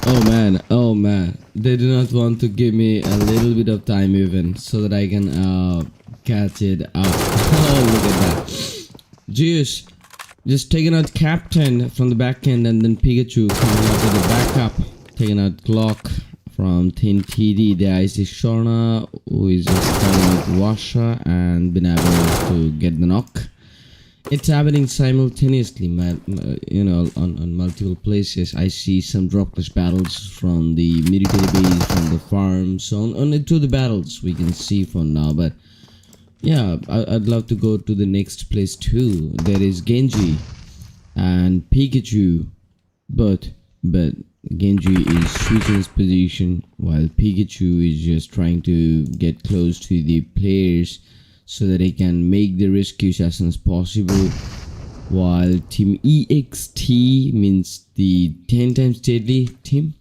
Oh man, they do not want to give me a little bit of time even so that I can catch it up. Oh, look at that. Just taking out captain from the back end, and then Pikachu coming out with the backup, taking out clock from 10 TD. There is Shorna who is just starting with Washa and been able to get the knock. It's happening simultaneously, on multiple places. I see some dropless battles from the military base, from the farm, so only two the battles we can see for now. But yeah, I'd love to go to the next place too. There is Genji and Pikachu, but Genji is switching his position while Pikachu is just trying to get close to the players so that he can make the rescues as soon as possible, while team EXT means the 10 times deadly team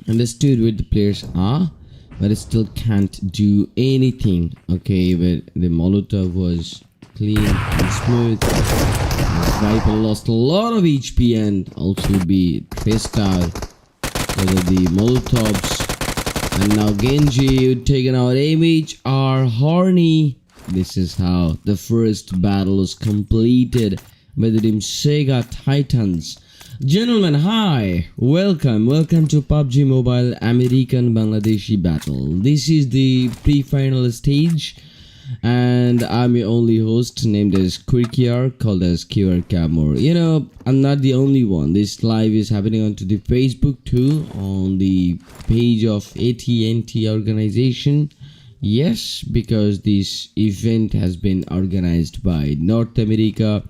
understood where the players are, but it still can't do anything. Okay, but the Molotov was clean and smooth. Viper lost a lot of HP and also be traced out over the Molotovs. And now Genji taken out MHR Horny. This is how the first battle was completed by the team SEGA Titans. Gentlemen, hi, welcome to PUBG Mobile American Bangladeshi battle. This is the pre-final stage, and I'm your only host named as Kurkiar, called as QR Camor. You know, I'm not the only one. This live is happening onto the Facebook too, on the page of AT&T organization. Yes, because this event has been organized by North America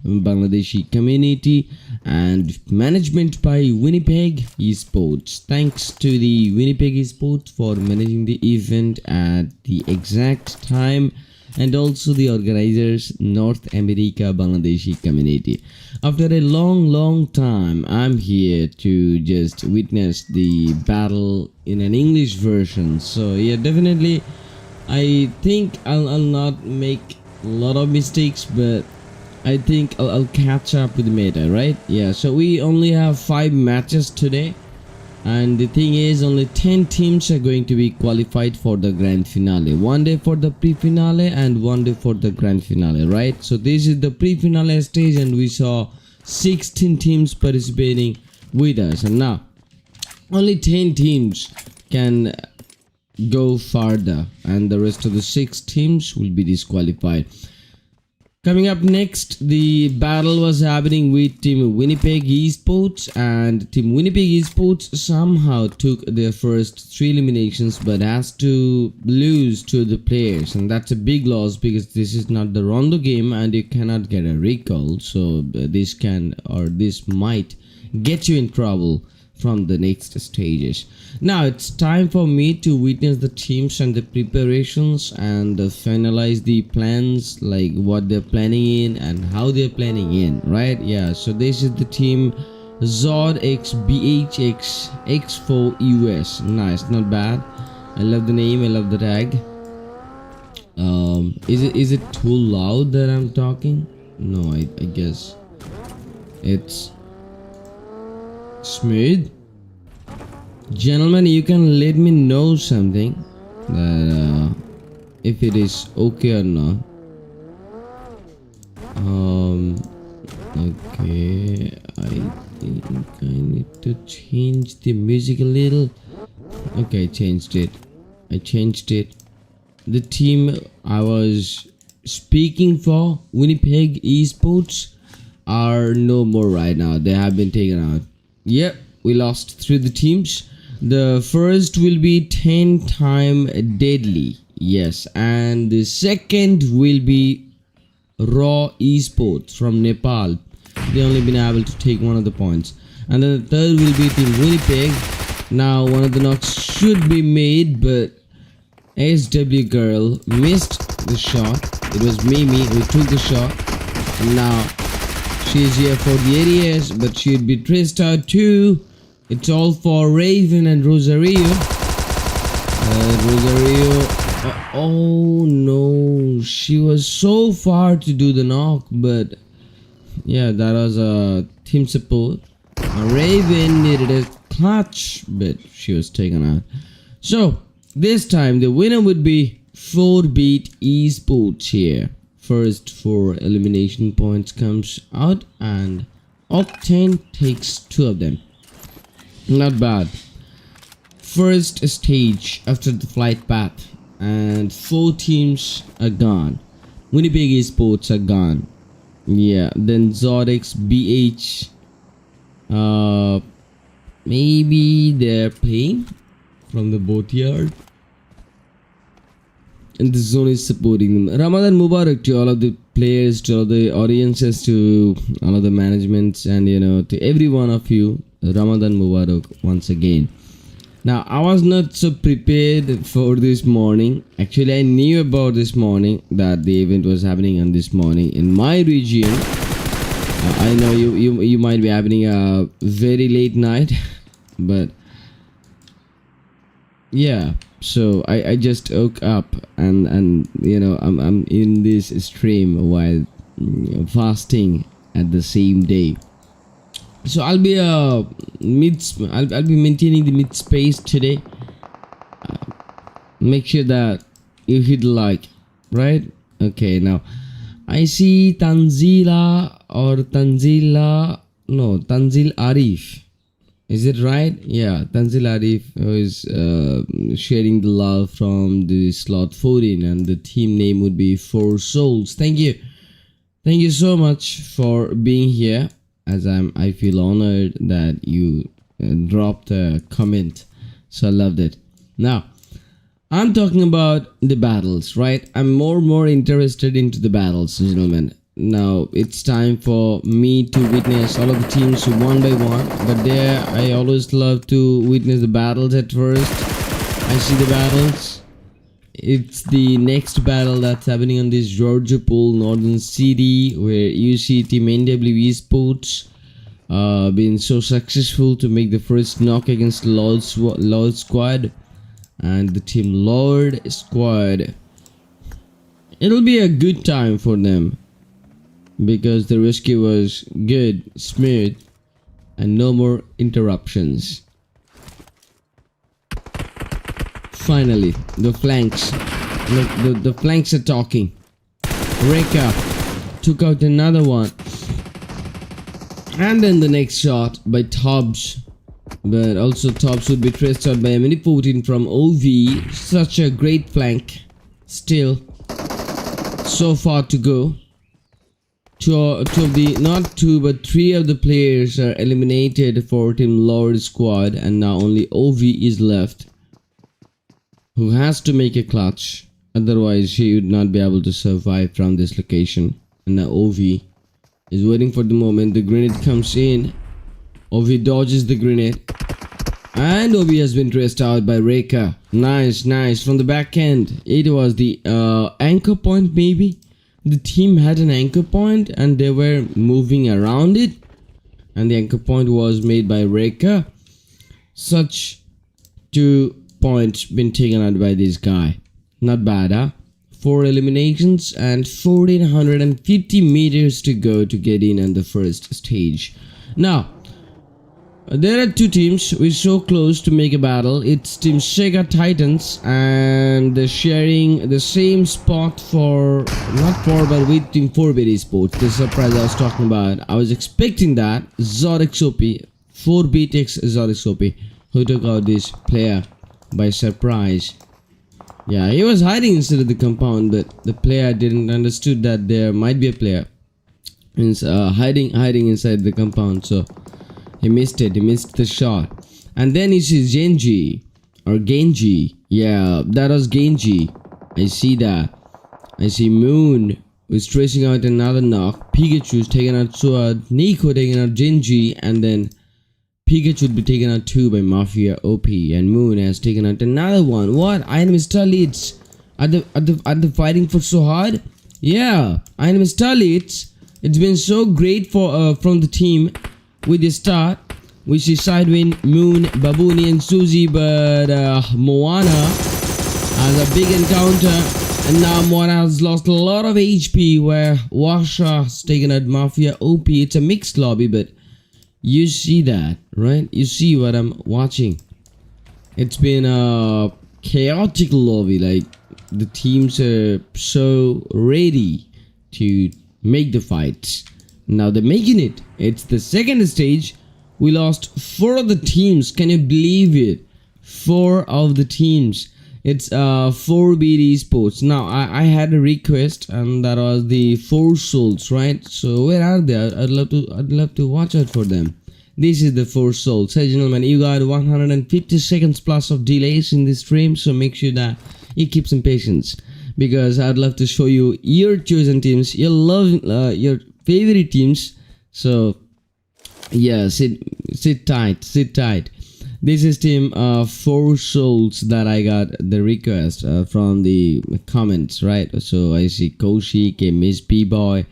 Bangladeshi community and management by WINNEPEG Esports. Thanks to the WINNEPEG Esports for managing the event at the exact time, and also the organizers North America Bangladeshi community. After a long time, I'm here to just witness the battle in an English version. So yeah, definitely I think I'll not make a lot of mistakes, but I think I'll catch up with the meta, right? Yeah, so we only have 5 matches today, and the thing is only 10 teams are going to be qualified for the grand finale. One day for the pre-finale and one day for the grand finale, right? So this is the pre-finale stage, and we saw 16 teams participating with us, and now only 10 teams can go further, and the rest of the 6 teams will be disqualified. Coming up next, the battle was happening with Team WINNEPEG Esports, and Team WINNEPEG Esports somehow took their first 3 eliminations but has to lose to the players, and that's a big loss because this is not the rondo game and you cannot get a recall. So this might get you in trouble from the next stages. Now it's time for me to witness the teams and the preparations and finalize the plans, like what they're planning in and how they're planning in, right? Yeah, so this is the team Zod X BHX X4 US. Nice, not bad. I love the name, I love the tag. Is it too loud that I'm talking? No, I guess it's smooth. Gentlemen, you can let me know something that if it is okay or not. Okay, I think I need to change the music a little. Okay, I changed it. The team I was speaking for, WINNEPEG Esports, are no more right now. They have been taken out. Yep, we lost 3 of the teams. The first will be 10 time deadly, yes, and the second will be Raw Esports from Nepal. They only been able to take 1 of the points, and then the third will be Team WINNEPEG. Now one of the knocks should be made, but SW girl missed the shot. It was Mimi who took the shot, and now she's here for the areas, but she'd be traced out too. It's all for Raven and Rosario. Oh no, she was so far to do the knock, but yeah, that was a team support. Raven needed a clutch, but she was taken out. So this time the winner would be 4-BIT Esports here. First 4 elimination points comes out and Octane takes 2 of them. Not bad. First stage after the flight path and 4 teams are gone. WINNIPEG Esports are gone. Yeah, then Zodix, BH, maybe they're playing from the boatyard and the zone is supporting them. Ramadan Mubarak to all of the players, to all of the audiences, to all of the managements, and to every one of you, Ramadan Mubarak once again. Now, I was not so prepared for this morning. Actually, I knew about this morning that the event was happening on this morning in my region. I know you might be having a very late night, but yeah. So I just woke up and I'm in this stream while fasting at the same day. So I'll be I'll be maintaining the mid space today. Make sure that you hit like, right? Okay, now I see Tanzil Arif. Is it right? Yeah, Tanzil Arif is sharing the love from the slot 14, and the team name would be 4 Souls. Thank you so much for being here. As I feel honored that you dropped a comment, so I loved it. Now I'm talking about the battles, right? I'm more interested into the battles, gentlemen. Now it's time for me to witness all of the teams one by one, but there I always love to witness the battles at first. I see the battles. It's the next battle that's happening on this Georgia Pool, Northern City, where you see Team NW Esports been so successful to make the first knock against Lord Squad and the Team Lord Squad. It'll be a good time for them because the rescue was good, smooth, and no more interruptions. Finally, the flanks. Look, the flanks are talking. Reka took out another one. And then the next shot by Tobbs. But also Tobbs would be traced out by a mini 14 from OV. Such a great flank. Still, so far to go. Not two, but 3 of the players are eliminated for Team Lord Squad. And now only OV is left, who has to make a clutch, otherwise he would not be able to survive from this location. And now OV is waiting for the moment the grenade comes in. OV dodges the grenade, and OV has been traced out by Reka. Nice from the back end. It was the anchor point, maybe. The team had an anchor point and they were moving around it, and the anchor point was made by Reka. Such 2 points been taken out by this guy. Not bad, huh? 4 eliminations and 1450 meters to go to get in on the first stage. Now there are 2 teams who are so close to make a battle. It's Team SEGA Titans, and they're sharing the same spot but with Team 4-BIT Esports. The surprise I was talking about, I was expecting that. Zodix OP, 4-BIT X Zodix OP, who took out this player by surprise. Yeah, he was hiding inside of the compound, but the player didn't understood that there might be a player hiding inside the compound, so he missed it. He missed the shot. And then he sees Genji or Genji. Yeah, that was Genji. I see that. I see Moon was tracing out another knock. Pikachu's taking out Sword. Nico taking out Genji, and then Pikachu would be taken out too by Mafia OP, and Moon has taken out another one. What? INM Starlit are the fighting for so hard? Yeah, INM Starlit. It's been so great for from the team with the start. We see Sidewin, Moon, Babuni, and Suzy, but Moana has a big encounter, and now Moana has lost a lot of HP. Where Washa has taken out Mafia OP. It's a mixed lobby, but You see that, right? You see what I'm watching. It's been a chaotic lobby. Like the teams are so ready to make the fights. Now they're making it. It's the second stage. We lost 4 of the teams. Can you believe it? 4 of the teams. It's 4 BIT Esports. Now I had a request, and that was the 4 souls, right? So where are they? I'd love to watch out for them. This is the 4 souls. Hey gentlemen, you got 150 seconds plus of delays in this stream, so make sure that you keep some patience, because I'd love to show you your chosen teams, your favorite teams. So yeah, sit tight. This is team 4 souls that I got the request from the comments, right? So I see Koshi, Miss B-Boy,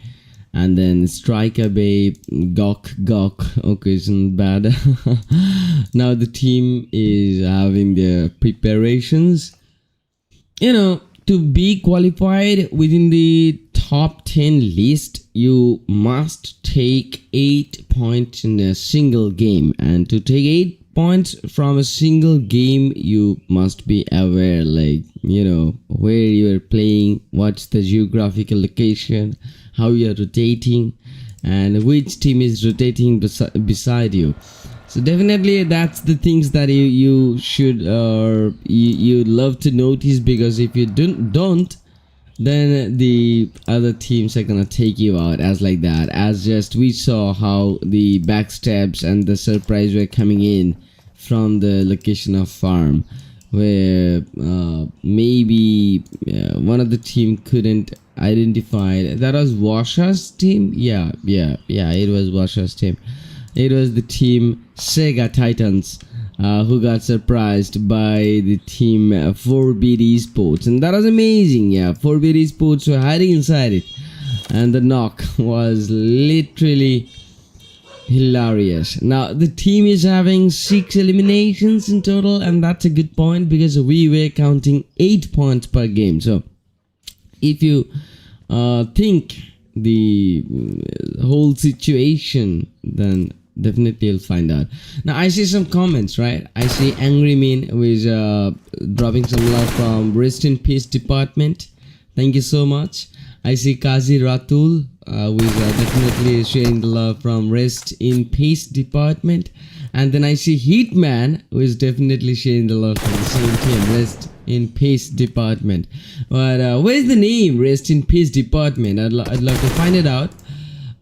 and then Striker Babe, Gok. Okay, isn't bad. Now the team is having their preparations. You know, to be qualified within the top 10 list, you must take 8 points in a single game, and to take 8 points from a single game, you must be aware, like, you know, where you are playing, what's the geographical location, how you are rotating, and which team is rotating beside you. So definitely that's the things that you should you love to notice, because if you don't, then the other teams are gonna take you out as like that. As just we saw how the backstabs and the surprise were coming in from the location of farm, where maybe one of the team couldn't identify. That was Washa's team. Yeah, it was Washa's team. It was the team SEGA Titans who got surprised by the team 4 BIT Esports, and that was amazing. Yeah, 4 BIT Esports were hiding inside it, and the knock was literally hilarious. Now the team is having 6 eliminations in total, and that's a good point, because we were counting 8 points per game. So if you think the whole situation, then definitely you'll find out. Now I see some comments, right? I see Angry Mean, who is dropping some love from Rest in Peace Department. Thank you so much. I see Kazi Ratul, who is definitely sharing the love from Rest in Peace Department. And then I see Heatman, who is definitely sharing the love from the same team, Rest in Peace Department. But where's the name Rest in Peace Department? I'd love to find it out.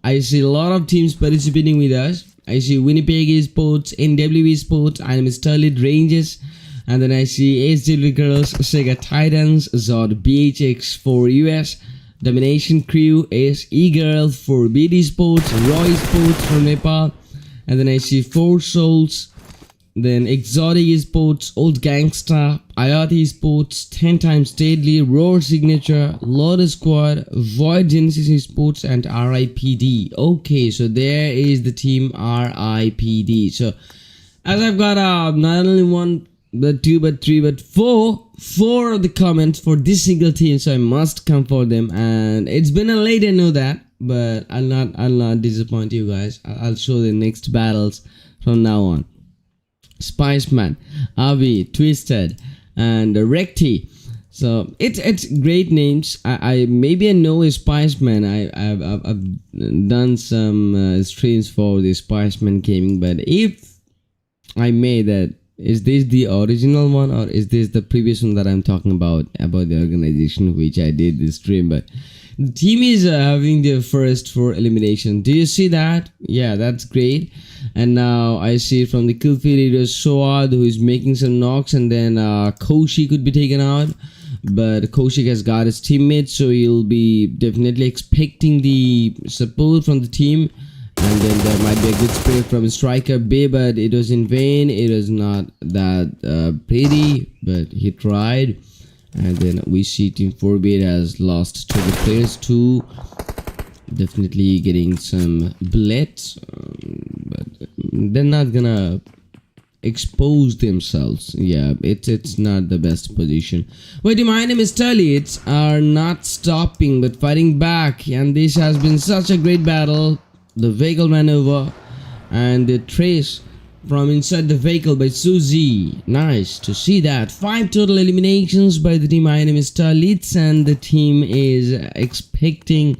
I see a lot of teams participating with us. I see WINNEPEG Esports, NW Esports, INM Starlit Reigns, and then I see SW Girls, SEGA Titans, Zod BHX4 US, Domination Crew, SE Girls for BIT Esports, Roy Sports from Nepal, and then I see 4 Souls, then Exotic Esports, Old Gangster, AYAT Esports, 10 times Deadly, Roar Signature, Lotus Squad, Void Genesis Esports, and RIPD. Okay, so there is the team RIPD. So as I've got not only 1 but 2 but 3 but 4 of the comments for this single team, so I must come for them. And it's been a late, I know that, but I'll not disappoint you guys. I'll show the next battles from now on. Spiceman, Avi, Twisted, and Recti. So it's great names. I maybe I know a Spiceman. I've done some streams for the Spiceman gaming, but if I may, that is this the original one, or is this the previous one that I'm talking about the organization which I did this stream? But the team is having their first 4 elimination. Do you see that? Yeah, that's great. And now I see from the kill feed, it was Soad who is making some knocks, and then Koshi could be taken out, but Koshi has got his teammates, so he'll be definitely expecting the support from the team. And then there might be a good spray from Striker B, but it was in vain. It was not that pretty, but he tried. And then we see Team 4-BIT has lost to the players too. Definitely getting some bullets, but they're not gonna expose themselves. Yeah, it's not the best position. Wait, my name is Starlit are not stopping but fighting back, and this has been such a great battle. The vehicle maneuver, and the trace from inside the vehicle by Suzy. Nice to see that. 5 total eliminations by the team INM Starlit, and the team is expecting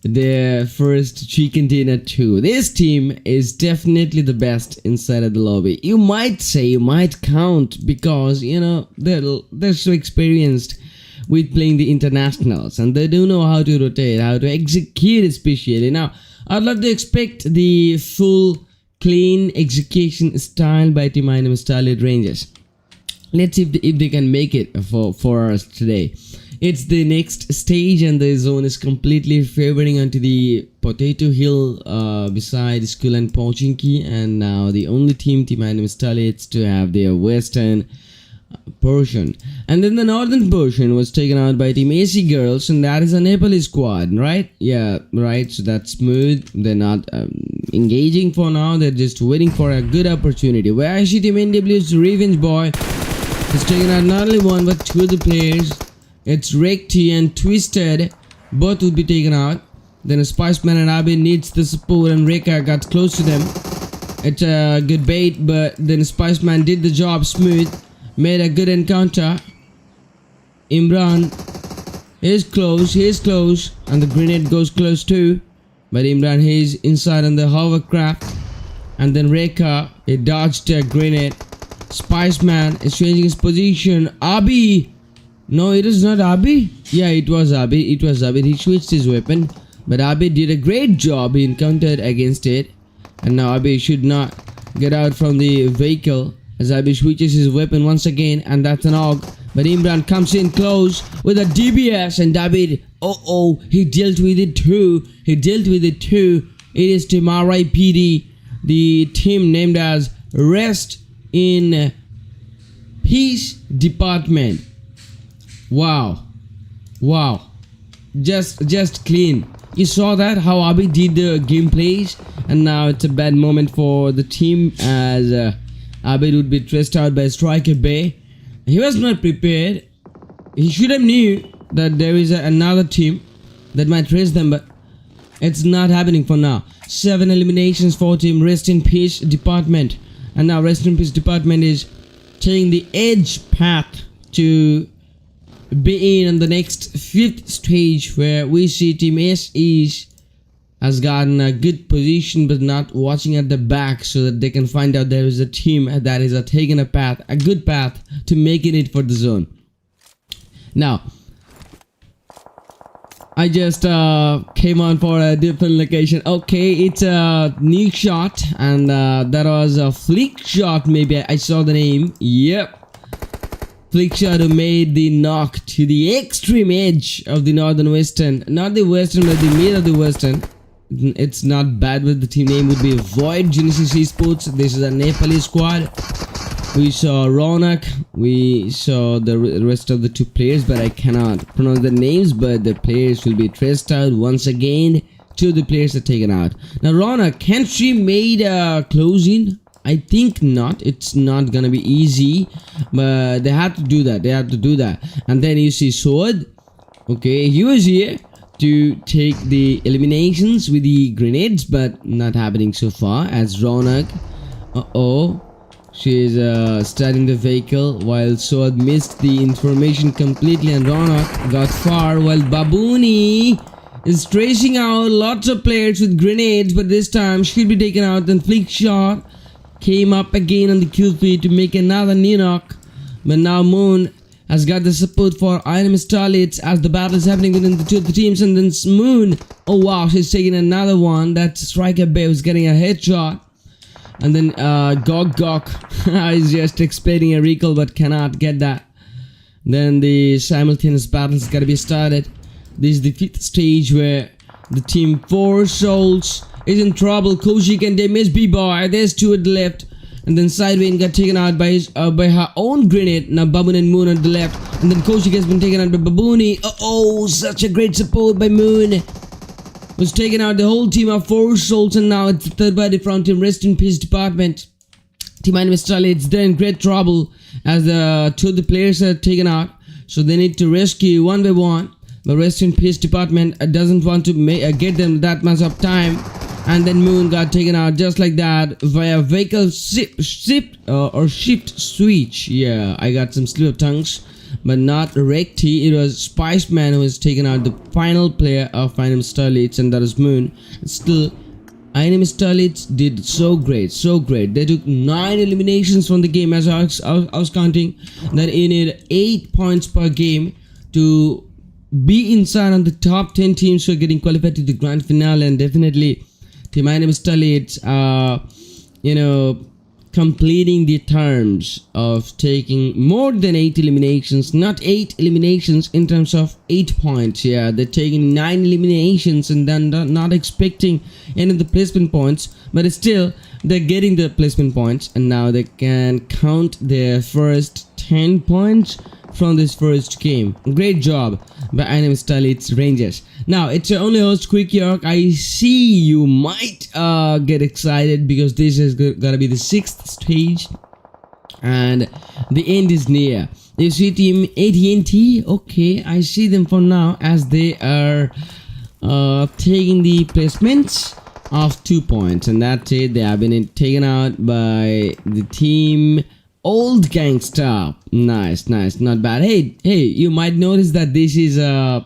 their first chicken dinner too. This team is definitely the best inside of the lobby. You might say, you might count, because you know they're so experienced with playing the internationals, and they do know how to rotate, how to execute especially. Now I'd love to expect the full clean execution style by Team INM Starlit Reigns. Let's see if they can make it for us today. It's the next stage, and the zone is completely favoring onto the Potato Hill beside School and Pochinki, and now the only team INM Starlit to have their western portion. And then the northern portion was taken out by Team AC Girls, and that is a Nepali squad, right? Yeah, right. So that's smooth. They're not engaging for now. They're just waiting for a good opportunity. Where I see Team NW's Revenge Boy is taking out not only one but two of the players. It's Rekti and Twisted. Both will be taken out. Then a Spiceman and Abe needs the support, and Reka got close to them. It's a good bait, but then Spiceman did the job smooth. Made a good encounter. Imran is close, and the grenade goes close too. But Imran is inside on the hovercraft, and then Reka, he dodged a grenade. Spiceman is changing his position. Abi, no, it is not Abi. Yeah, it was Abi. He switched his weapon, but Abi did a great job. He encountered against it, and now Abi should not get out from the vehicle, as Abi switches his weapon once again, and that's an AUG. But Imran comes in close with a DBS, and David, he dealt with it too. It is Team RIPD, the team named as Rest in Peace Department. Wow, just clean. You saw that, how Abi did the gameplays, and now it's a bad moment for the team, as Abid would be stressed out by Striker Bay. He was not prepared. He should have knew that there is another team that might raise them, but it's not happening for now. 7 eliminations for Team Rest in Peace Department, and now Rest in Peace Department is taking the edge path to be in on the next 5th stage, where we see Team SE has gotten a good position but not watching at the back, so that they can find out there is a team that is taking a good path to making it for the zone. Now I just came on for a different location. Okay, it's a new shot, and that was a flick shot. Maybe I saw the name. Yep, flick shot who made the knock to the extreme edge of the northern western, not the western but the mid of the western. It's not bad, but the team name would be Void Genesis Esports. This is a Nepali squad. We saw Ronak, we saw the rest of the 2 players, but I cannot pronounce the names, but the players will be traced out once again. 2 of the players are taken out. Now Ronak, can she made a closing? I think not. It's not gonna be easy, but they have to do that. And then you see Sword. Okay, he was here to take the eliminations with the grenades, but not happening so far, as Ronak, she's starting the vehicle, while Sword missed the information completely, and Ronak got far, while Babooni is tracing out lots of players with grenades, but this time she'll be taken out. Then Flick Shot came up again on the kill feed to make another knee knock, but now Moon has got the support for INM Starlit as the battle is happening within the 2 of the teams. And then Moon, oh wow, she's taking another one. That Striker Bay was getting a headshot. And then Gok is just expecting a recall but cannot get that. Then the simultaneous battle is gotta be started. This is the 5th stage, where the team 4 Souls is in trouble. Kojik and they miss B-Boy. There's 2 at the left. And then Sidewayne got taken out by her own grenade. Now Baboon and Moon on the left. And then Kojik has been taken out by Babooni. Such a great support by Moon. Was taken out the whole team of 4 Souls, and now it's the 3rd party from Team Rest in Peace Department. Team INM Starlit, they're in great trouble, as the 2 of the players are taken out. So they need to rescue one by one. The Rest in Peace Department doesn't want to get them that much of time. and then Moon got taken out just like that via vehicle shift switch. Yeah, I got some slip of tongues, but not Recti. It was Spiceman who was taken out, the final player of INM Starlit, and that is Moon. Still, INM Starlit did so great, so great. They took 9 eliminations from the game. As I was counting, that you need 8 points per game to be inside on the top 10 teams who are getting qualified to the grand finale. And definitely Team INM Starlit completing the terms of taking more than 8 eliminations, not 8 eliminations in terms of 8 points. Yeah, they're taking 9 eliminations and then not expecting any of the placement points, but still they're getting the placement points, and now they can count their first 10 points from this first game. Great job by INM Starlit Rangers. Now it's your only host Quick York. I see you might get excited because this is gonna be the 6th stage and the end is near. You see Team AT&T. Okay, I see them for now as they are taking the placements of 2 points, and that's it. They have been taken out by the team Old Gangster. Nice, not bad. Hey, you might notice that this is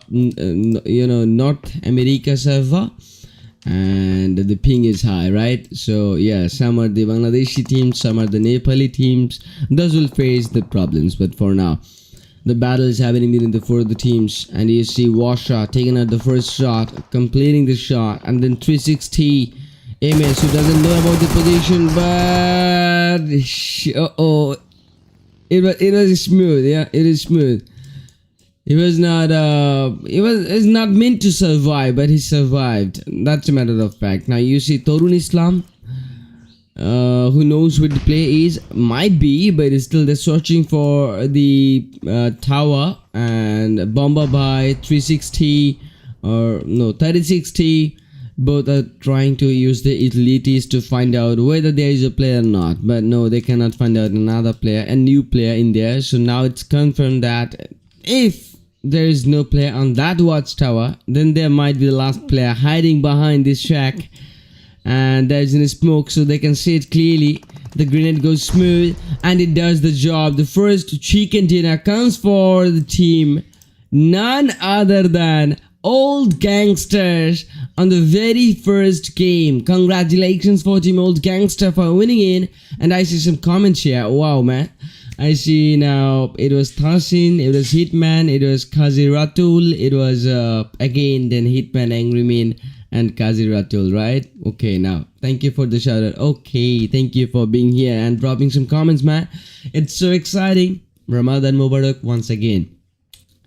North America server, and the ping is high, right? So yeah, some are the Bangladeshi teams, some are the Nepali teams. Those will face the problems, but for now the battle is happening between the 4 of the teams, and you see Washa taking out the first shot, completing the shot, and then 360 Amos, who doesn't know about the position, but it was smooth. Yeah, it is smooth. It was not it's not meant to survive, but he survived. That's a matter of fact. Now you see Torun Islam, who knows what the play is, might be, but still they're searching for the tower, and Bomba by 360 or no 3060. Both are trying to use the utilities to find out whether there is a player or not, but no, they cannot find out another player, a new player in there. So now it's confirmed that if there is no player on that watchtower, then there might be the last player hiding behind this shack, and there's in smoke so they can see it clearly. The grenade goes smooth and it does the job. The first chicken dinner comes for the team, none other than Old Gangsters on the very first game. Congratulations for Team Old Gangster for winning in. And I see some comments here. Wow, man. I see now it was Thasin, it was Hitman, it was Kazi Ratul, it was again then Hitman, Angry Man, and Kazi Ratul, right? Okay, now thank you for the shout out. Okay, thank you for being here and dropping some comments, man. It's so exciting. Ramadan Mubarak once again.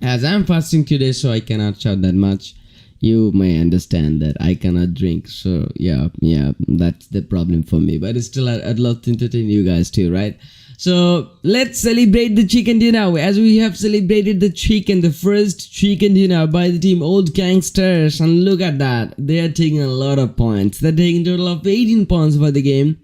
As I'm fasting today, so I cannot shout that much. You may understand that I cannot drink, so yeah, that's the problem for me. But still, I'd love to entertain you guys too, right? So let's celebrate the chicken dinner as we have celebrated the first chicken dinner by the team Old Gangsters. And look at that, they are taking a lot of points. They're taking a total of 18 points for the game.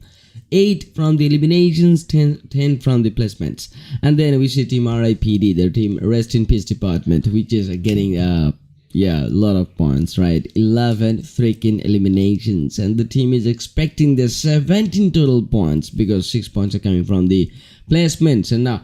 8 from the eliminations, 10 from the placements. And then we see Team RIPD, their team Rest in Peace Department, which is getting a lot of points, right? 11 freaking eliminations, and the team is expecting their 17 total points because 6 points are coming from the placements. And now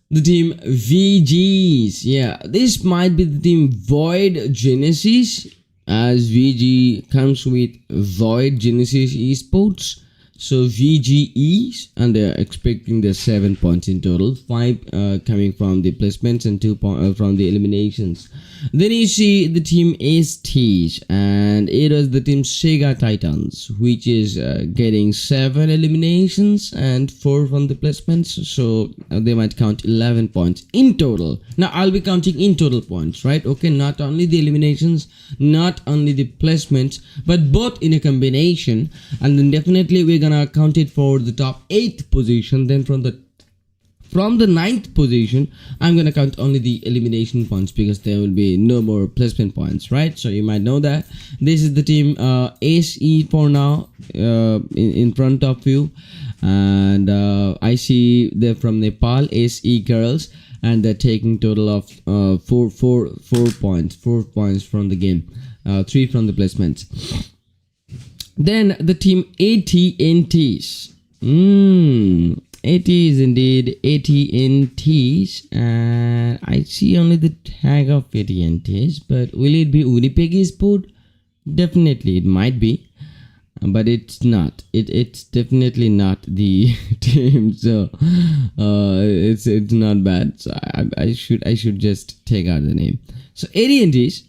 the team VGs, yeah, this might be the team Void Genesis, as VG comes with Void Genesis Esports. So VGEs, and they're expecting their 7 points in total, 5 coming from the placements and 2 from the eliminations. Then you see the team STs, and it was the team SEGA Titans, which is getting 7 eliminations and 4 from the placements. So they might count 11 points in total. Now I'll be counting in total points, right? Okay, not only the eliminations, not only the placements, but both in a combination. And then definitely we're gonna count it for the top 8th position. Then from the 9th position, I'm gonna count only the elimination points because there will be no more placement points, right? So you might know that this is the team SE for now, in front of you, and I see they're from Nepal, SE girls, and they're taking total of 4 points from the game, 3 from the placements. Then the team AT&Ts. AT is indeed AT&Ts, and I see only the tag of AT&Ts, but will it be WINNIPEG Esports? Definitely, it might be, but it's not. It's definitely not the team, so it's not bad. So I should just take out the name. So AT&Ts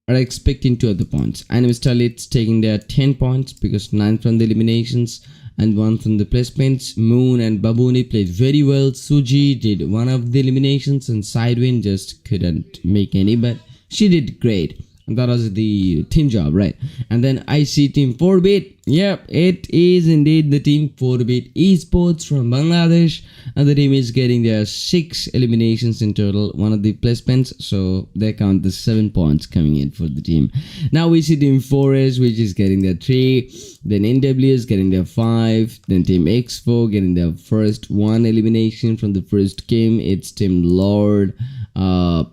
are expecting 2 other points. INM Starlit taking their 10 points because 9 from the eliminations and 1 from the placements. Moon and Babuni played very well. Suji did 1 of the eliminations and Sidewin just couldn't make any, but she did great. And that was the team job, right? And then I see team 4-bit. Yep, it is indeed the team 4-bit Esports from Bangladesh, and the team is getting their 6 eliminations in total, 1 of the placements, so they count the 7 points coming in for the team. Now we see team 4S, which is getting their 3, then NW is getting their 5, then team X4 getting their first 1 elimination from the first game. It's team Lord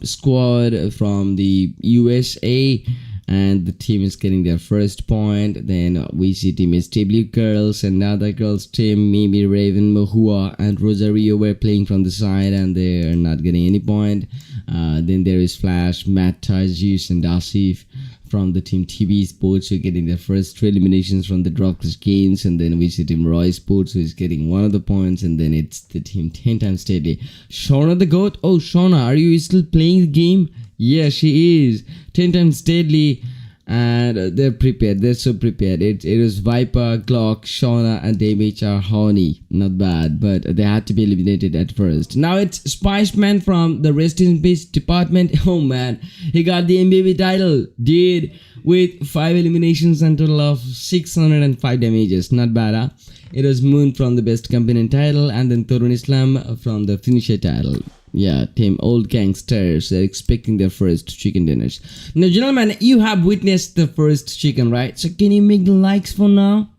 squad from the USA, and the team is getting their first point. Then we see team SW girls and other girls team Mimi, Raven, Mahua and Rosario were playing from the side and they are not getting any point. Then there is Flash, Matt, Tajus and Asif from the team TB Sports, who are getting their first 3 eliminations from the Dropclass games. And then we see team Roy Sports, who is getting 1 of the points. And then it's the team 10 times Steadily. Shauna the GOAT. Oh, Shauna, are you still playing the game? Yeah, she is. 10 times Steadily. And they're prepared. They're so prepared. It was Viper, Glock, Shauna, and Damage are Honey. Not bad, but they had to be eliminated at first. Now it's Spiceman from the Rest in Peace department. Oh man, he got the MVP title, dude, with 5 eliminations and total of 605 damages. Not bad, huh? It was Moon from the Best Companion title, and then Torun Islam from the Finisher title. Yeah, team Old Gangsters, they're expecting their first chicken dinners. Now, gentlemen, you have witnessed the first chicken, right? So can you make the likes for now?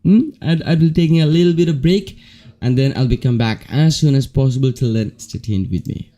I'll be taking a little bit of break, and then I'll be come back as soon as possible. Till then, stay tuned with me.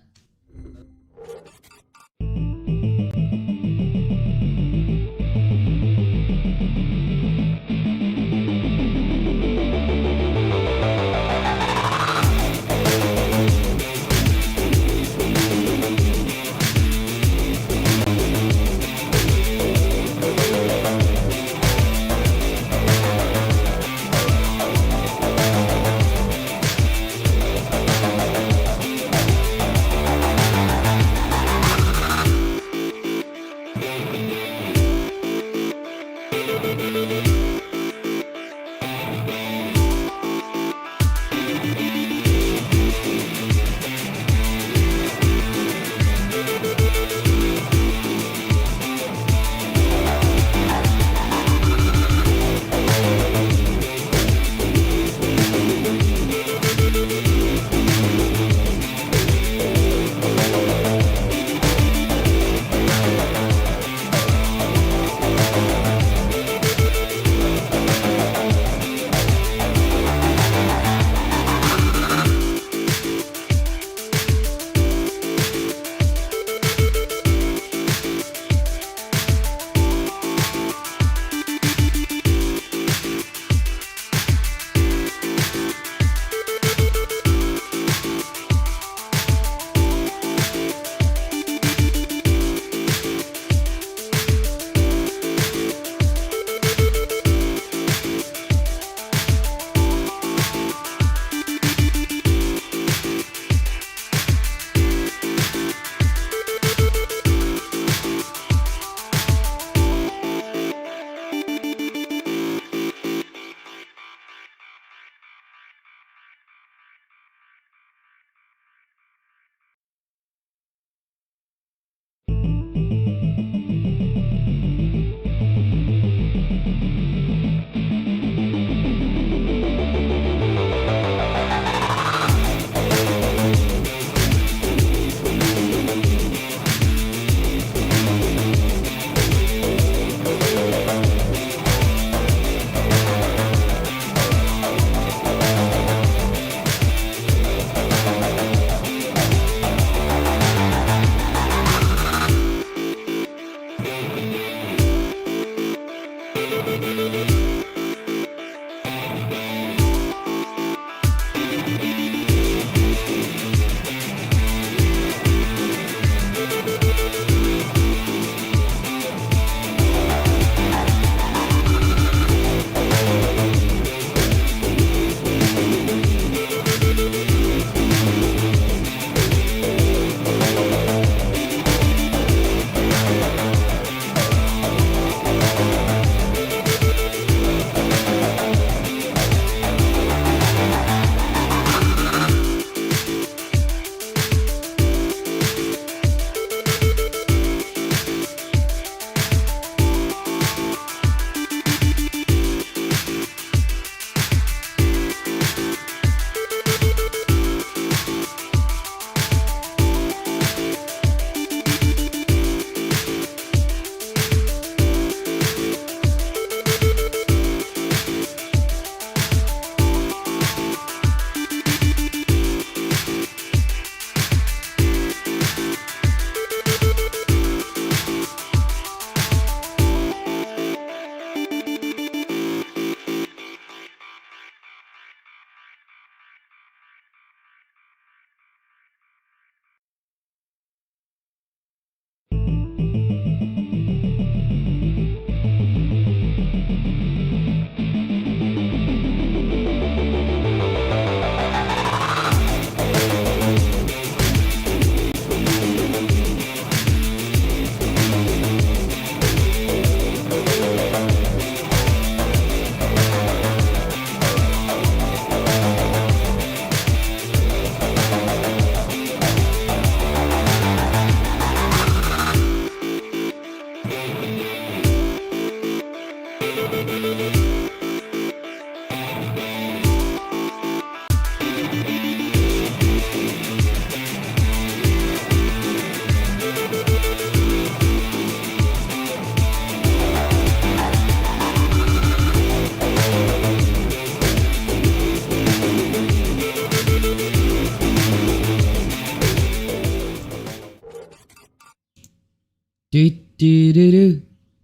Do do do do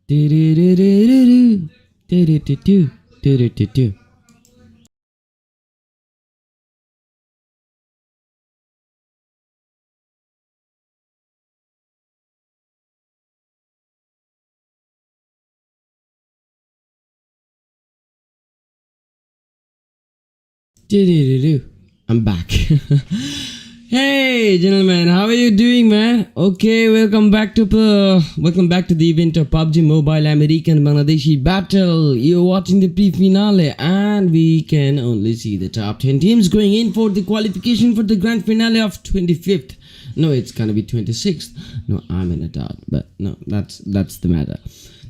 do do do do do do do do do do. I'm back. Hey gentlemen, how are you doing, man? Okay, welcome back to the event of PUBG Mobile American Bangladeshi Battle. You're watching the pre-finale, and we can only see the top 10 teams going in for the qualification for the grand finale of 25th. No, it's gonna be 26th. No, I'm in a doubt, but no, that's the matter.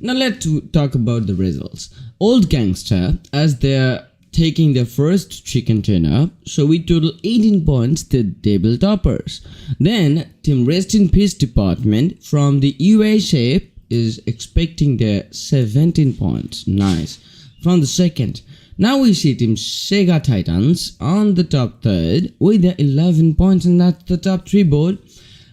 Now let's talk about the results. Old Gangster, as they're taking their first chicken dinner, so we total 18 points, the table toppers. Then Team Rest in Peace Department from the USA is expecting their 17 points. Nice. From the second. Now we see Team SEGA Titans on the top third with their 11 points, and that's the top 3 board.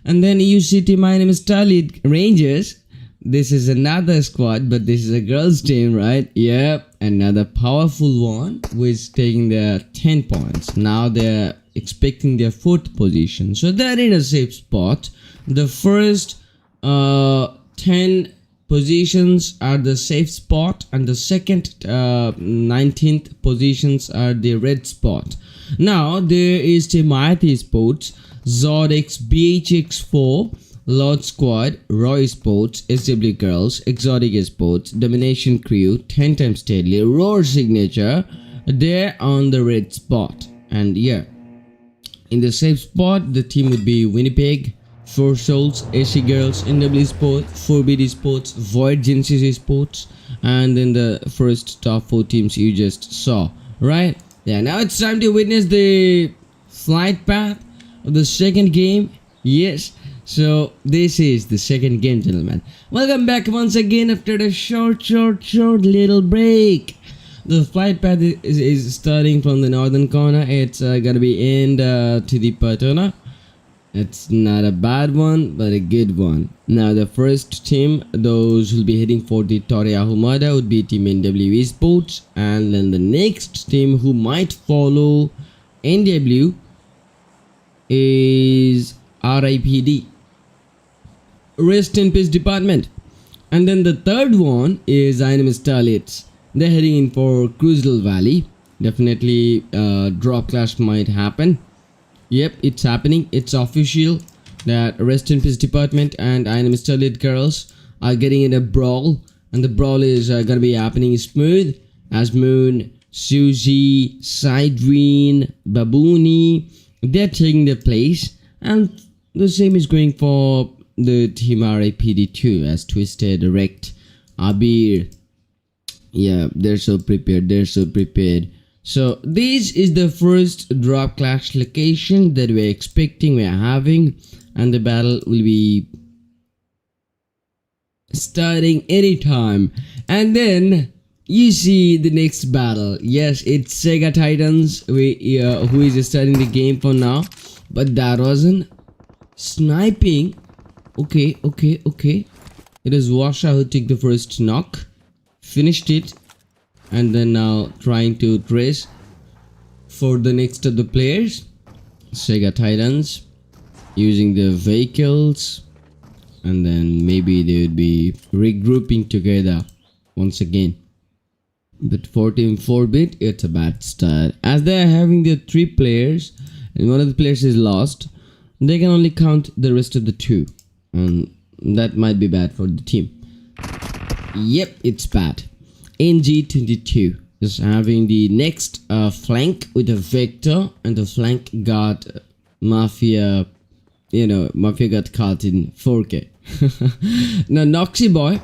And then you see Team INM Starlit Reigns. This is another squad, but this is a girls team, right? Yep, another powerful one who is taking their 10 points. Now they're expecting their 4th position, so they're in a safe spot. The first 10 positions are the safe spot, and the second 19th positions are the red spot. Now there is Team BIT Esports, Zodex, BHX4, Lord Squad, Roy Sports, SW Girls, Exotic Sports, Domination Crew, 10 times Steadily, Roar Signature. They're on the red spot. And yeah, in the safe spot, the team would be WINNIPEG, 4 Souls, SE Girls, NW Sport, 4BT Sports, Void Genesis Esports, and then the first top 4 teams you just saw, right? Yeah, now it's time to witness the flight path of the second game. Yes. So this is the second game, gentlemen. Welcome back once again after a short little break. The flight path is starting from the northern corner. It's gonna be end to the Patona. It's not a bad one, but a good one. Now the first team, those who'll be heading for the Toria Humada, would be Team NW Esports, and then the next team who might follow NW is RIPD, Rest in Peace Department. And then the third one is INM Starlit. They're heading in for Crucial Valley. Definitely drop clash might happen. Yep, it's happening. It's official that Rest in Peace Department and INM Starlit Girls are getting in a brawl, and the brawl is gonna be happening smooth as Moon, Susie, Sidreen, Babooni, they're taking their place, and the same is going for the team RIPD2 as Twisted, Rect, Abir. Yeah, they're so prepared. So this is the first drop clash location that we're expecting, we're having, and the battle will be starting anytime. And then you see the next battle. Yes, it's SEGA Titans who is starting the game for now, but that wasn't sniping. Okay. It is Washa who took the first knock, finished it, and then now trying to trace for the next of the players. SEGA Titans using the vehicles, and then maybe they would be regrouping together once again. But for Team 4-bit, it's a bad start, as they are having their 3 players and one of the players is lost. They can only count the rest of the 2, and that might be bad for the team. Yep, it's bad. NG22 is having the next flank with a Vector, and the flank got Mafia. Mafia got caught in 4K. Now Noxy Boy,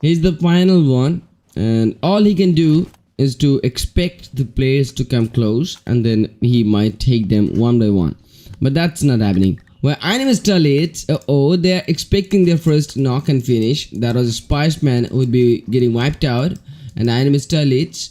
he's the final one, and all he can do is to expect the players to come close, and then he might take them one by one. But that's not happening. Well, INM Starlit, they're expecting their first knock and finish. That was a Spiceman who would be getting wiped out. And INM Starlit,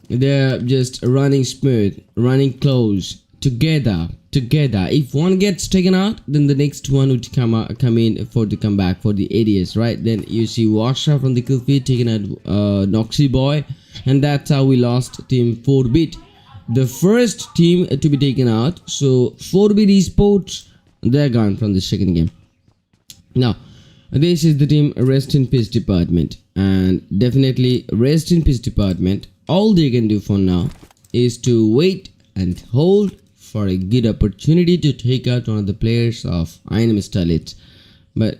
they're just running smooth, running close together. If one gets taken out, then the next one would come in for the comeback for the ADS, right? Then you see Washa from the kill feed taking out Noxy Boy, and that's how we lost team 4-bit, the first team to be taken out. So 4-bit Esports, they're gone from the second game. Now this is the team Rest in Peace Department, and definitely Rest in Peace Department, all they can do for now is to wait and hold for a good opportunity to take out one of the players of INM Starlit. But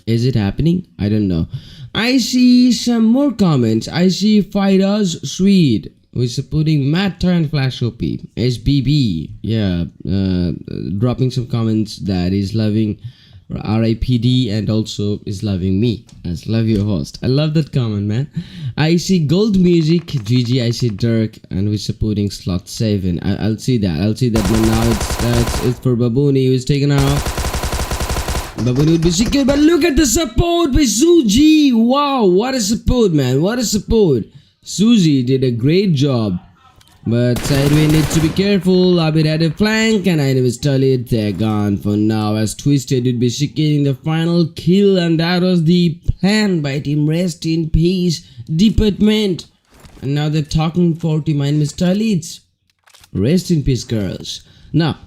is it happening? I don't know. I see some more comments. I see Fidas Swede who is supporting Matter and Flash OP. SBB, yeah, dropping some comments that is loving RIPD and also is loving me as love your host. I love that comment, man. I see Gold Music, GG. I see Dirk, and we're supporting Slot 7. I'll see that. But now it's for Babooni, who is taken out. Babooni would be secure, but look at the support by Suji. Wow, what a support, man. What a support. Suji did a great job. But Sideway needs to be careful. Abid had a flank, and INM Starlit, they're gone for now, as Twisted would be securing the final kill, and that was the plan by Team Rest in Peace Department. And now they're talking for Team INM Starlit. Rest in peace, girls. Now,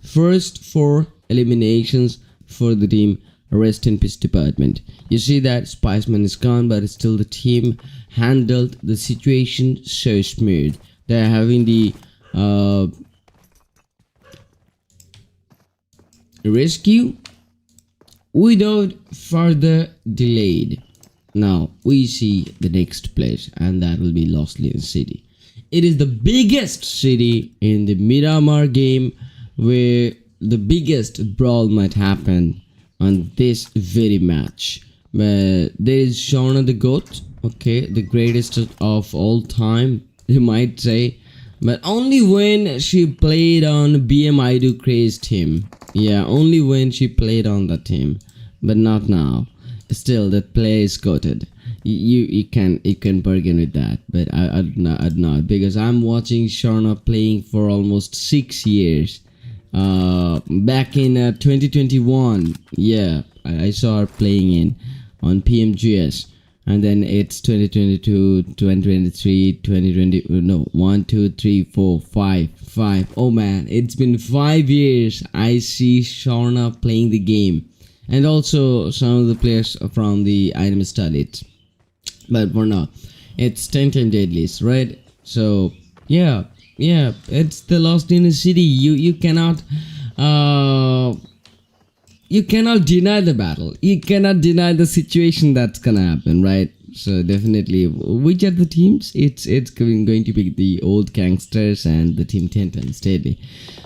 first 4 eliminations for the Team Rest in Peace Department. You see that Spiceman is gone, but still the team handled the situation so smooth. They're having the rescue without further delayed. Now we see the next place, and that will be Lost Leon City. It is the biggest city in the Miramar game, where the biggest brawl might happen on this very match. But there is Shauna the GOAT, okay, the greatest of all time, you might say, but only when she played on BMIDO crazed him. Yeah, only when she played on that team, but not now. Still, that player is goated. You can bargain with that, but I'd not, because I'm watching Shauna playing for almost 6 years. Back in 2021, yeah, I saw her playing on PMGS. And then it's 2022, 2023, 2020, no, 1, 2, 3, 4, 5. Oh man, it's been 5 years I see Shauna playing the game. And also some of the players from the INM Starlit. But for now, it's 10 deadlies, right? So, yeah, it's the Lost in the City. You cannot deny the battle. You cannot deny the situation that's gonna happen, right? So definitely, which are the teams? It's going to be the old gangsters and the team 10 steadily.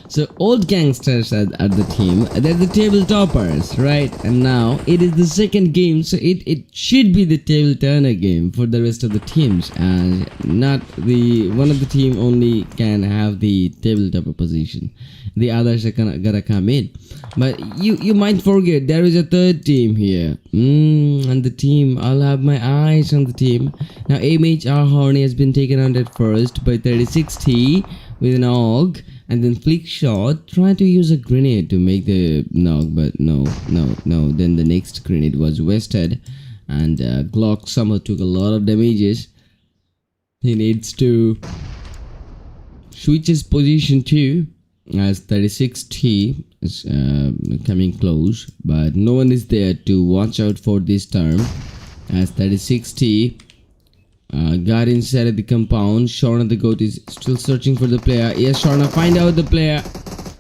So old gangsters are the team. They're the table toppers, right? And now it is the second game, so it should be the table turner game for the rest of the teams, and not the one of the team only can have the table topper position. The others are gonna come in. But you might forget there is a third team here. And the team, I'll have my eyes on the team. Now MHR Horny has been taken out at first by 36T with an AUG, and then Flick Shot trying to use a grenade to make the knock, but no. Then the next grenade was wasted, and Glock somehow took a lot of damages. He needs to switch his position too, as 36T is coming close, but no one is there to watch out for this term, as 36T got inside of the compound. Shauna the GOAT is still searching for the player. Yes, Shauna find out the player.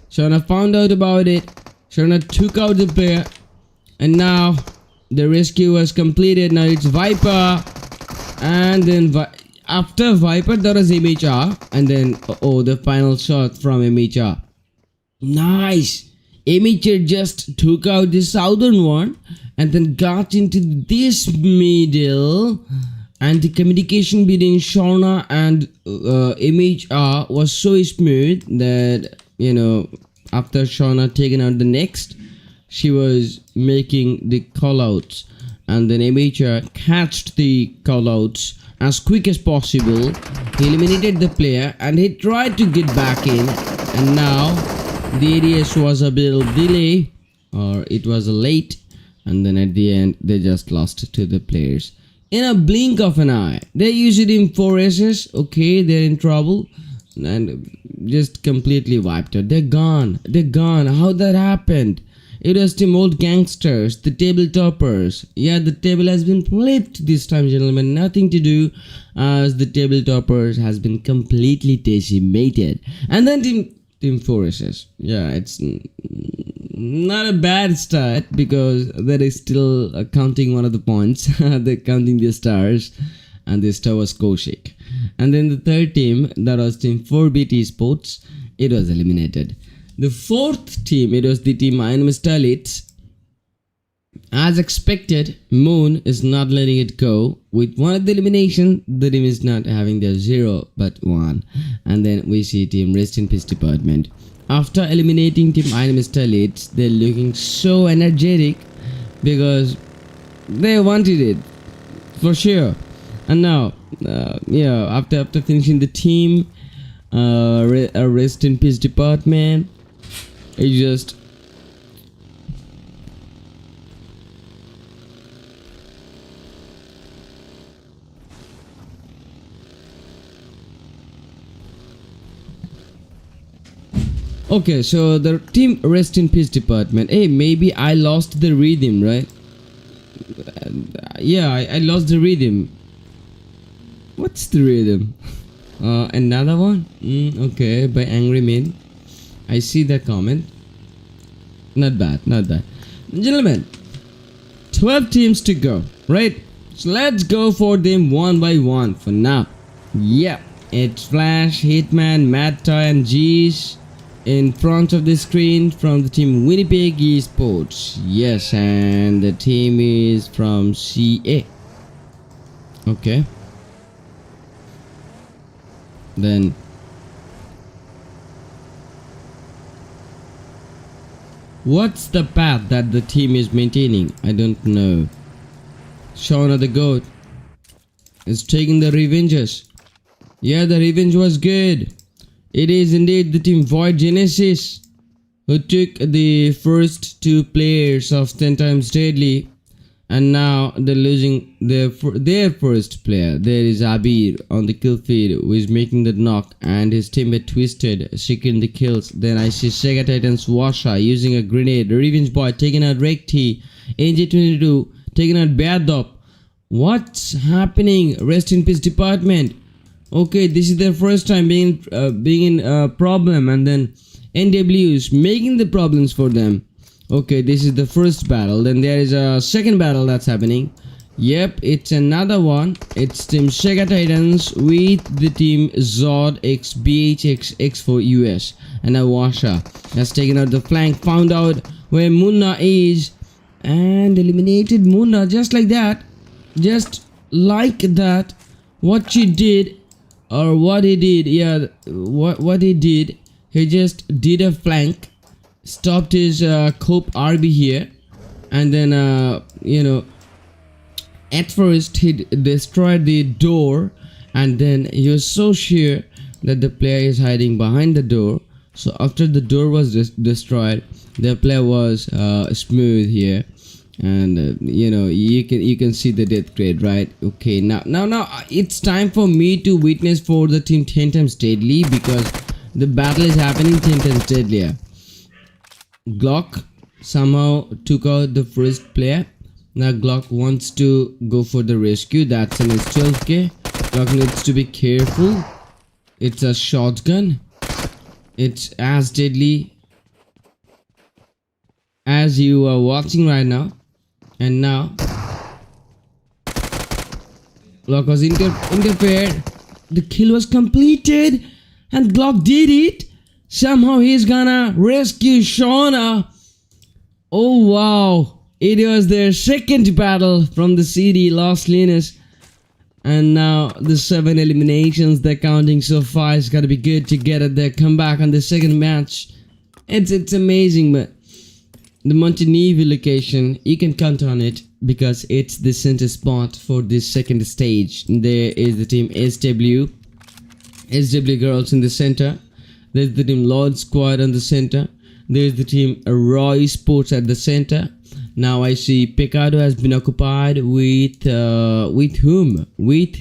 Shauna found out about it. Shauna took out the player, and now the rescue was completed. Now it's Viper, and then after Viper there was MHR, and then the final shot from MHR. Nice. MHR just took out the southern one and then got into this middle, and the communication between Shauna and MHR was so smooth that, you know, after Shauna taken out the next, she was making the callouts, and then MHR catched the callouts as quick as possible. He eliminated the player and he tried to get back in, and now the ADS was a bit delay, or it was late, and then at the end they just lost to the players in a blink of an eye. They used it in 4 races. Okay, they're in trouble and just completely wiped out. They're gone. How that happened? It was team old gangsters, the table toppers. Yeah, the table has been flipped this time, gentlemen. Nothing to do, as the table toppers has been completely decimated. And then team 4 races. Yeah, it's not a bad start, because that is still counting one of the points. They're counting the stars, and the star was Kaushik. And then the third team, that was team 4 BIT Esports, it was eliminated. The fourth team, it was the team INM Starlit. As expected, Moon is not letting it go. With one of the elimination, the team is not having their 0 but 1. And then we see team Rest in Peace Department. After eliminating team INM Starlit, they're looking so energetic, because they wanted it for sure. And now, after finishing the team, Rest in Peace Department, it just okay, so the team Rest in Peace Department. Hey, maybe I lost the rhythm, right? Yeah, I lost the rhythm. What's the rhythm? Another one? Okay, by Angry Man. I see that comment. Not bad. Gentlemen, 12 teams to go, right? So let's go for them one by one for now. Yeah, it's Flash, Hitman, Mad Toy, and G's in front of the screen from the team WINNIPEG Esports. Yes, and the team is from CA. Okay. Then what's the path that the team is maintaining? I don't know. Shauna the Goat is taking the revenges. Yeah, the revenge was good. It is indeed the team Void Genesis who took the first 2 players of 10 times deadly, and now they're losing their first player. There is Abir on the kill feed, who is making the knock, and his teammate Twisted securing the kills. Then I see Sega Titans Washa using a grenade. Revenge Boy taking out Rekti. NJ22 taking out Badop. What's happening? Rest in Peace Department. Okay, this is their first time being in a problem, and then NW's making the problems for them. Okay, this is the first battle. Then there is a second battle that's happening. Yep, it's another one. It's team Sega Titans with the team Zod X BHX for US. And Awasha has taken out the flank, found out where Munna is, and eliminated Munna just like that. Just like that. What she did, or what he did, yeah, what he did, he just did a flank, stopped his Cope RB here, and then at first he destroyed the door, and then he was so sure that the player is hiding behind the door. So after the door was destroyed, the player was smooth here, and you can see the death grade, right? Okay, now it's time for me to witness for the team 10 times deadly, because the battle is happening 10 times deadlier. Glock somehow took out the first player. Now Glock wants to go for the rescue. That's an 12k. Glock needs to be careful. It's a shotgun. It's as deadly as you are watching right now. And now Glock was interfered. The kill was completed, and Glock did it. Somehow he's gonna rescue Shauna. Oh wow, it was their second battle from the CD Lost Linus, and now the 7 eliminations they're counting so far. It's gotta be good to get at their comeback on the second match. It's amazing, but the Montenegro location, you can count on it because it's the center spot for this second stage. There is the team SW girls in the center. There's the team Lord Squad on the center. There's the team Roy Sports at the center. Now I see Picado has been occupied with whom? With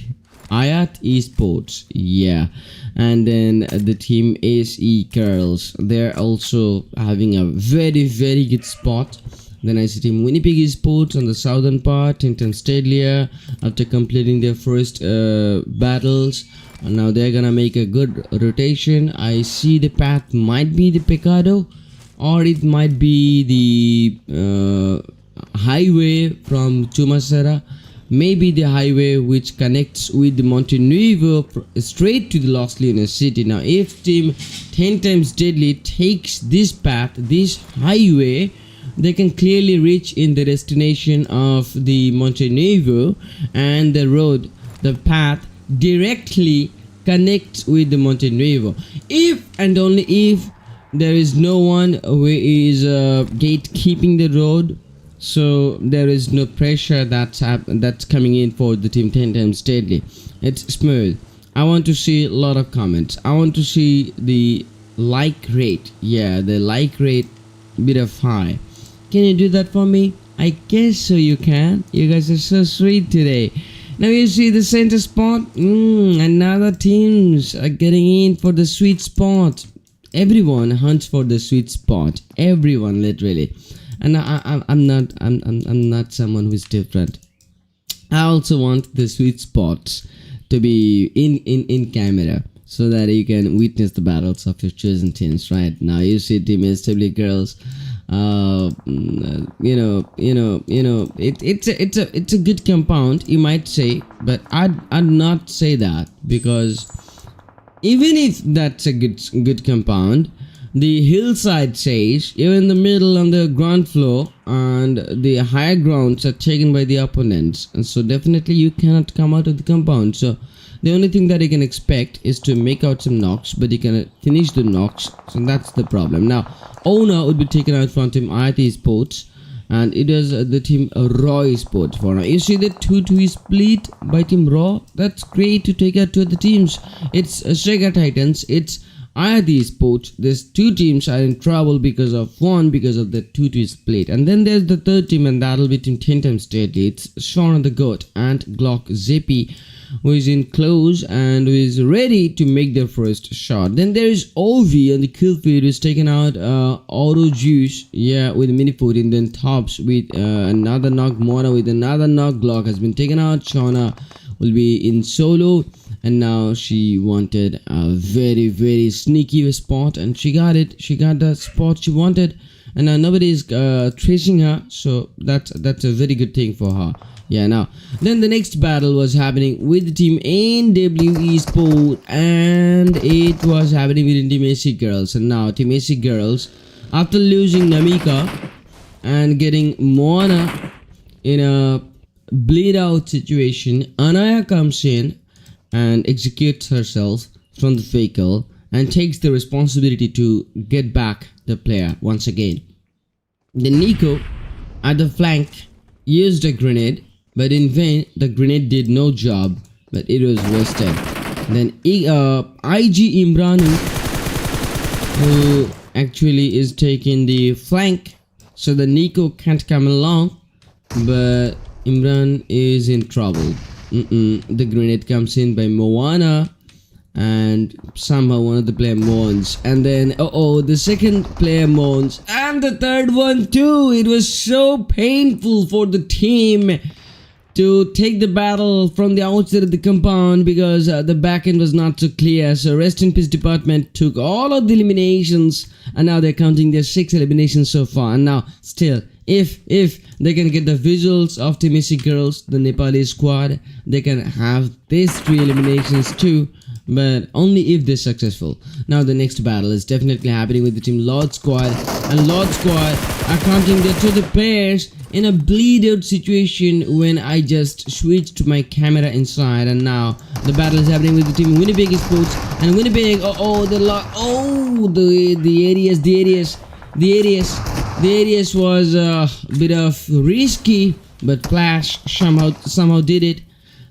AYAT Esports. Yeah. And then the team SE girls, they're also having a very good spot. Then I see team WINNIPEG Esports on the southern part, Tinton Stadia, after completing their first battles. Now they're gonna make a good rotation. I see the path might be the Picado, or it might be the highway from Chumasera. Maybe the highway which connects with the Montenegro straight to the Los Leones city. Now if team 10 times deadly takes this path, this highway, they can clearly reach in the destination of the Montenegro, and the road, the path directly connects with the Montenegro. If and only if there is no one who is gatekeeping the road, so there is no pressure that's coming in for the team 10 times deadly. It's smooth. I want to see a lot of comments. I want to see the like rate. Yeah, the like rate bit of high. Can you do that for me? I guess so you can. You guys are so sweet today. Now you see the center spot. Another teams are getting in for the sweet spot. Everyone hunts for the sweet spot. Everyone, literally. And I'm not someone who's different. I also want the sweet spots to be in camera, so that you can witness the battles of your chosen teams. Right now you see team SW girls. It's a good compound, you might say, but I'd not say that, because even if that's a good compound, the hillside says you're in the middle on the ground floor, and the higher grounds are taken by the opponents, and so definitely you cannot come out of the compound. So the only thing that you can expect is to make out some knocks, but you can finish the knocks, so that's the problem. Now owner would be taken out from team INM Esports, and it is the team Raw Esports for now. You see the 2-2 split by team Raw. That's great to take out two of the teams. It's SEGA Titans, it's INM Esports. These two teams are in trouble because of the 2-2 split. And then there's the third team, and that'll be team 10 times deadly. It's Sean the Goat and Glock Zippy, who is in close and who is ready to make their first shot. Then there is OV on the kill feed, who's taken out Auto Juice, yeah, with mini 14. Then Tops with another knock, Mona with another knock. Glock has been taken out. Shauna will be in solo, and now she wanted a very sneaky spot, and she got it. She got the spot she wanted, and now nobody is tracing her, so that's a very good thing for her. Yeah. Now then the next battle was happening with the team NW Esports, and it was happening with team AC girls. And now team AC girls, after losing Namika and getting Moana in a bleed out situation, Anaya comes in and executes herself from the vehicle and takes the responsibility to get back the player once again. Then Nico at the flank used a grenade, but in vain. The grenade did no job, but it was wasted. Then IG Imranu, who actually is taking the flank, so the Nico can't come along, but Imran is in trouble. The grenade comes in by Moana, and somehow one of the player moans, and then the second player moans, and the third one too. It was so painful for the team to take the battle from the outside of the compound, because the back end was not so clear. So rest in peace department took all of the eliminations, and now they're counting their 6 eliminations so far. And now still, if they can get the visuals of Team AC girls, the Nepali squad, they can have these 3 eliminations too, but only if they're successful. Now the next battle is definitely happening with the team Lord Squad, and Lord Squad are counting their 2 players in a bleed out situation when I just switched my camera inside. And now the battle is happening with the team WINNIPEG Esports, and WINNIPEG, the areas The areas was a bit of risky, but Flash somehow did it,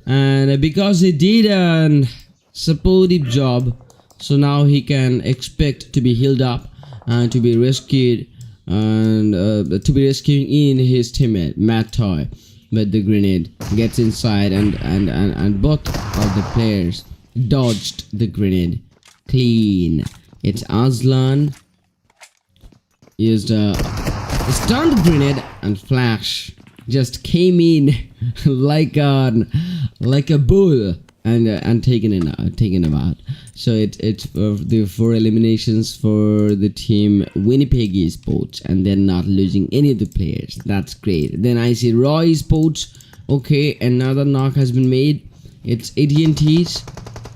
and because he did a supportive job, so now he can expect to be healed up and to be rescued and to be rescuing in his teammate Matt Toy. But the grenade gets inside and both of the players dodged the grenade clean. It's Aslan used a stunned grenade, and Flash just came in like a bull and taken him out. So it's the 4 eliminations for the team WINNEPEG Esports, and they're not losing any of the players. That's great. Then I see Raw Esports. Okay, another knock has been made. It's AT&T's.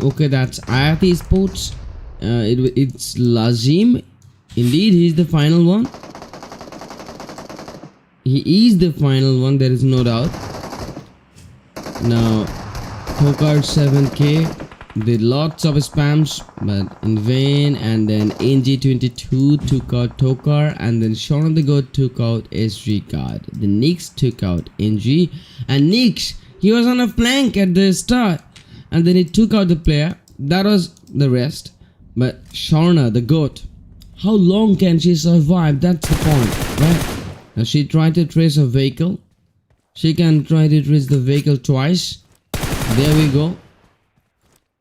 Okay, that's AYAT Esports. It's Lazim. Indeed, he's the final one. He is the final one, there is no doubt. Now, Tokar 7k did lots of spams, but in vain. And then NG22 took out Tokar, and then Sean the God took out SG God. The Nix took out NG, and Nix, he was on a flank at the start, and then he took out the player. That was the rest. But Shauna, the goat, how long can she survive? That's the point, right? Now she tried to trace a vehicle. She can try to trace the vehicle twice. There we go.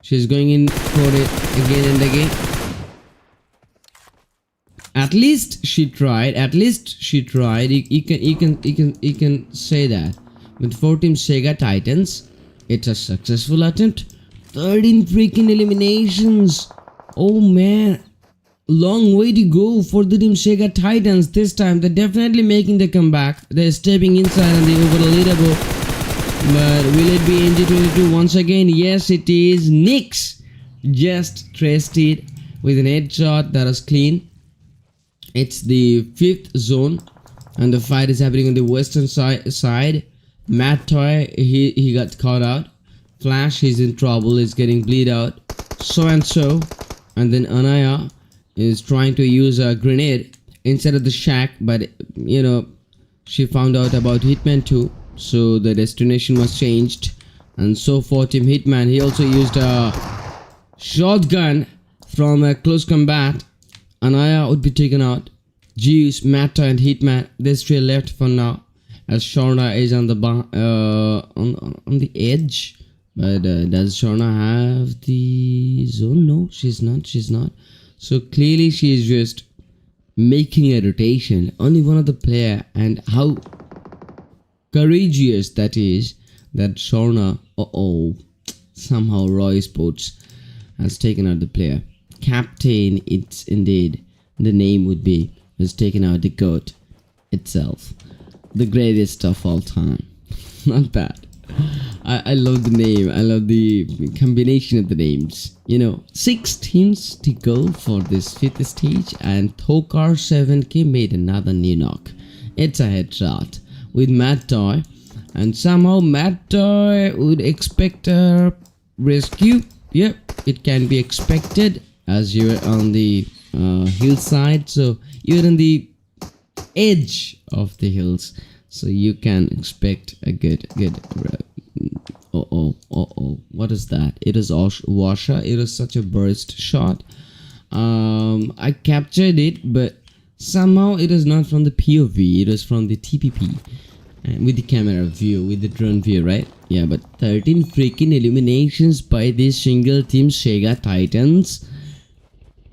She's going in for it again and again. At least she tried. At least she tried. You can say that. But for Team SEGA Titans, it's a successful attempt. 13 freaking eliminations. Oh man, long way to go for the Team SEGA Titans. This time they're definitely making the comeback. They're stepping inside on the overall leaderboard. But will it be NG22 once again? Yes, it is. Nix just traced it with an headshot that was clean. It's the 5th zone, and the fight is happening on the western side. Matt Toy, he got caught out. Flash, he's in trouble. He's getting bleed out. So and so. And then Anaya is trying to use a grenade inside of the shack, but you know, she found out about Hitman 2, so the destination was changed. And so for Team Hitman, he also used a shotgun from a close combat. Anaya would be taken out. Juice, Matta and Hitman, these 3 left for now, as Shauna is on the edge. But does Shauna have the zone? No, she's not. So clearly she is just making a rotation. Only one of the player, and how courageous that is, that Shauna, somehow Raw Esports has taken out the player. Captain, it's indeed, the name would be, has taken out the GOAT itself. The greatest of all time. Not bad. I love the name. I love the combination of the names. You know, 6 teams to go for this 5th stage, and Thokar 7k made another new knock. It's a headshot with Matt Toy, and somehow Matt Toy would expect a rescue. Yep, it can be expected, as you're on the hillside, so you're on the edge of the hills, so you can expect a good what is that? It is Washa. It is such a burst shot. I captured it, but somehow it is not from the POV, it is from the TPP, and with the camera view, with the drone view, right? Yeah, but 13 freaking eliminations by this single team SEGA Titans.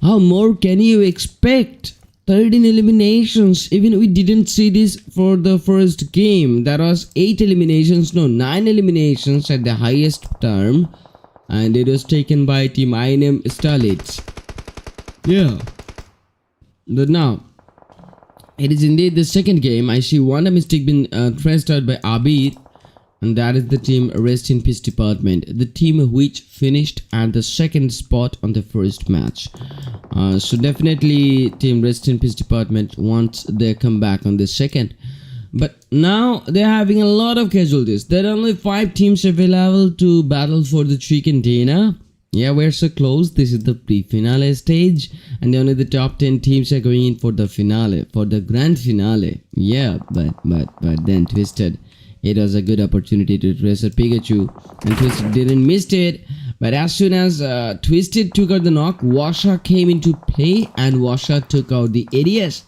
How more can you expect? 13 eliminations. Even we didn't see this for the first game. That was 8 eliminations, no, 9 eliminations at the highest term, and it was taken by Team INM Starlit. Yeah. But now, it is indeed the second game. I see one mistake been traced out by Abid, and that is the team Rest in Peace Department, the team which finished at the 2nd spot on the first match. So definitely team Rest in Peace Department wants their comeback on the 2nd. But now they're having a lot of casualties. There are only 5 teams available to battle for the chicken dinner. Yeah, we're so close. This is the pre-finale stage, and only the top 10 teams are going in for the finale, for the grand finale. Yeah, but then Twisted, it was a good opportunity to trace a Pikachu, and Twisted didn't miss it. But as soon as Twisted took out the knock, Washa came into play, and Washa took out the ADS,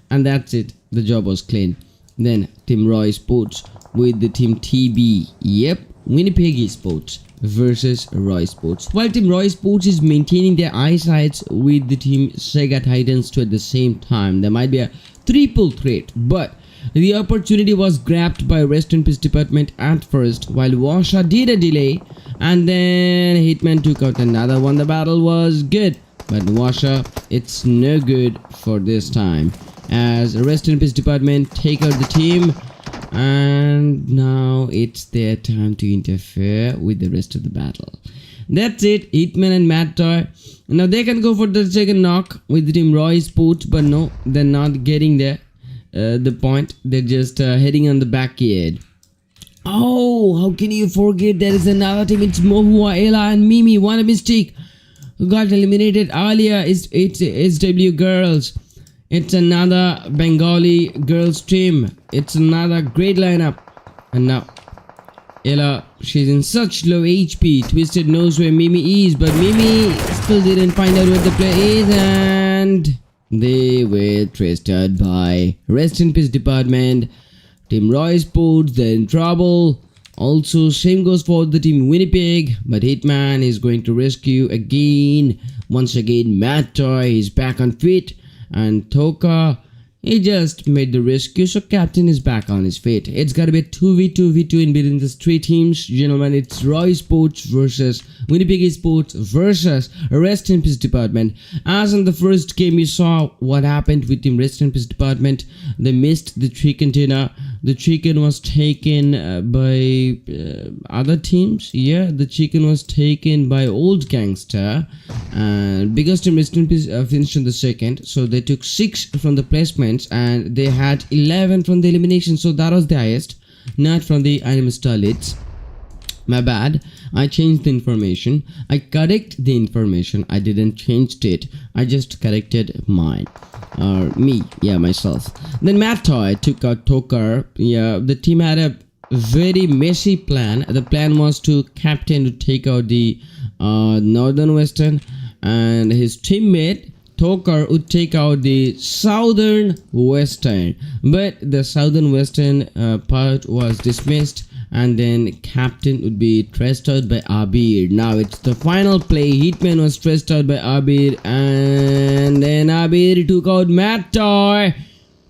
and that's it. The job was clean. Then Team Roy Sports with the Team TB. Yep, Winnipeg Esports versus Roy Sports. While Team Roy Sports is maintaining their eyesights with the Team SEGA Titans 2 at the same time, there might be a triple threat, but the opportunity was grabbed by Rest in Peace Department at first, while Washa did a delay, and then Hitman took out another one. The battle was good, but Washa, it's no good for this time, as Rest in Peace Department take out the team, and now it's their time to interfere with the rest of the battle. That's it. Hitman and Mad Toy, now they can go for the second knock with the Team Roy Sports, but no, they're not getting there. The point, they're just heading on the backyard. Oh, how can you forget there is another team? It's Mohua, Ella and Mimi. One mistake, who got eliminated earlier. It's SW Girls. It's another Bengali girls team. It's another great lineup. And now Ella, she's in such low HP. Twisted knows where Mimi is, but Mimi still didn't find out where the player is, and they were trusted by Rest in Peace Department. Team Roy Sports, they're in trouble. Also, same goes for the Team Winnipeg, but Hitman is going to rescue again. Once again, Mad Toy is back on feet, and Toka, he just made the rescue, so Captain is back on his feet. It's gotta be a 2v2v2 in between these three teams, gentlemen. It's Roy Sports versus Winnipeg Esports versus Rest in Peace Department. As in the first game, you saw what happened with Team Rest in Peace Department. They missed the chicken dinner. The chicken was taken by other teams. Yeah, the chicken was taken by Old Gangster, and because Team Rest in Peace finished in the second, so they took 6 from the placements, and they had 11 from the elimination, so that was the highest, not from the INM Starlits. My bad, I changed the information. I correct the information. I didn't change it. I just corrected mine. Or me, yeah, myself. Then Mad Toy took out Toker. Yeah, the team had a very messy plan. The plan was to captain to take out the Northern Western, and his teammate Toker would take out the Southern Western, but the Southern Western part was dismissed, and then Captain would be stressed out by Abir. Now it's the final play. Hitman was stressed out by Abir, and then Abir took out Mad Toy.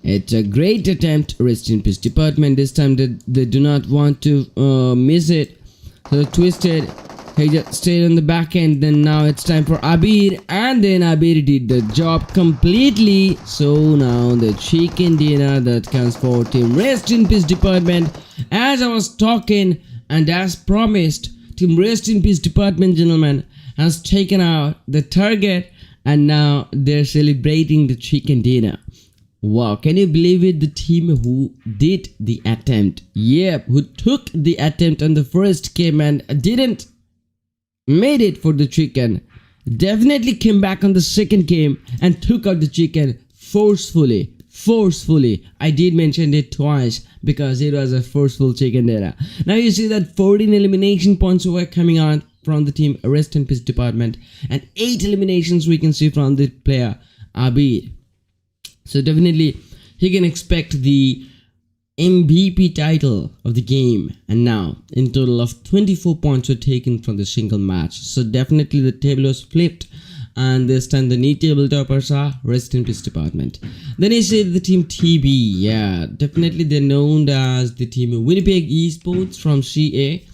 It's a great attempt. Rest in Peace Department. This time they do not want to miss it. So Twisted, he just stayed on the back end. Then now it's time for Abir, and then Abir did the job completely. So now the chicken dinner that comes for Team Rest in Peace Department. As I was talking and as promised, Team Rest in Peace Department, gentlemen, has taken out the target, and now they're celebrating the chicken dinner. Wow, can you believe it? The team who did the attempt, yep, who took the attempt on the first game and didn't made it for the chicken, definitely came back on the second game and took out the chicken forcefully. I did mention it twice because it was a forceful chicken dinner. Now you see that 14 elimination points were coming out from the Team Rest in Peace Department, and 8 eliminations we can see from the player Abir. So definitely he can expect the MVP title of the game, and now in total of 24 points were taken from the single match. So definitely the table was flipped, and this time the new table toppers are Rest in Peace Department. Then you see the Team TB. Yeah, definitely they're known as the Team Winnipeg Esports from CA,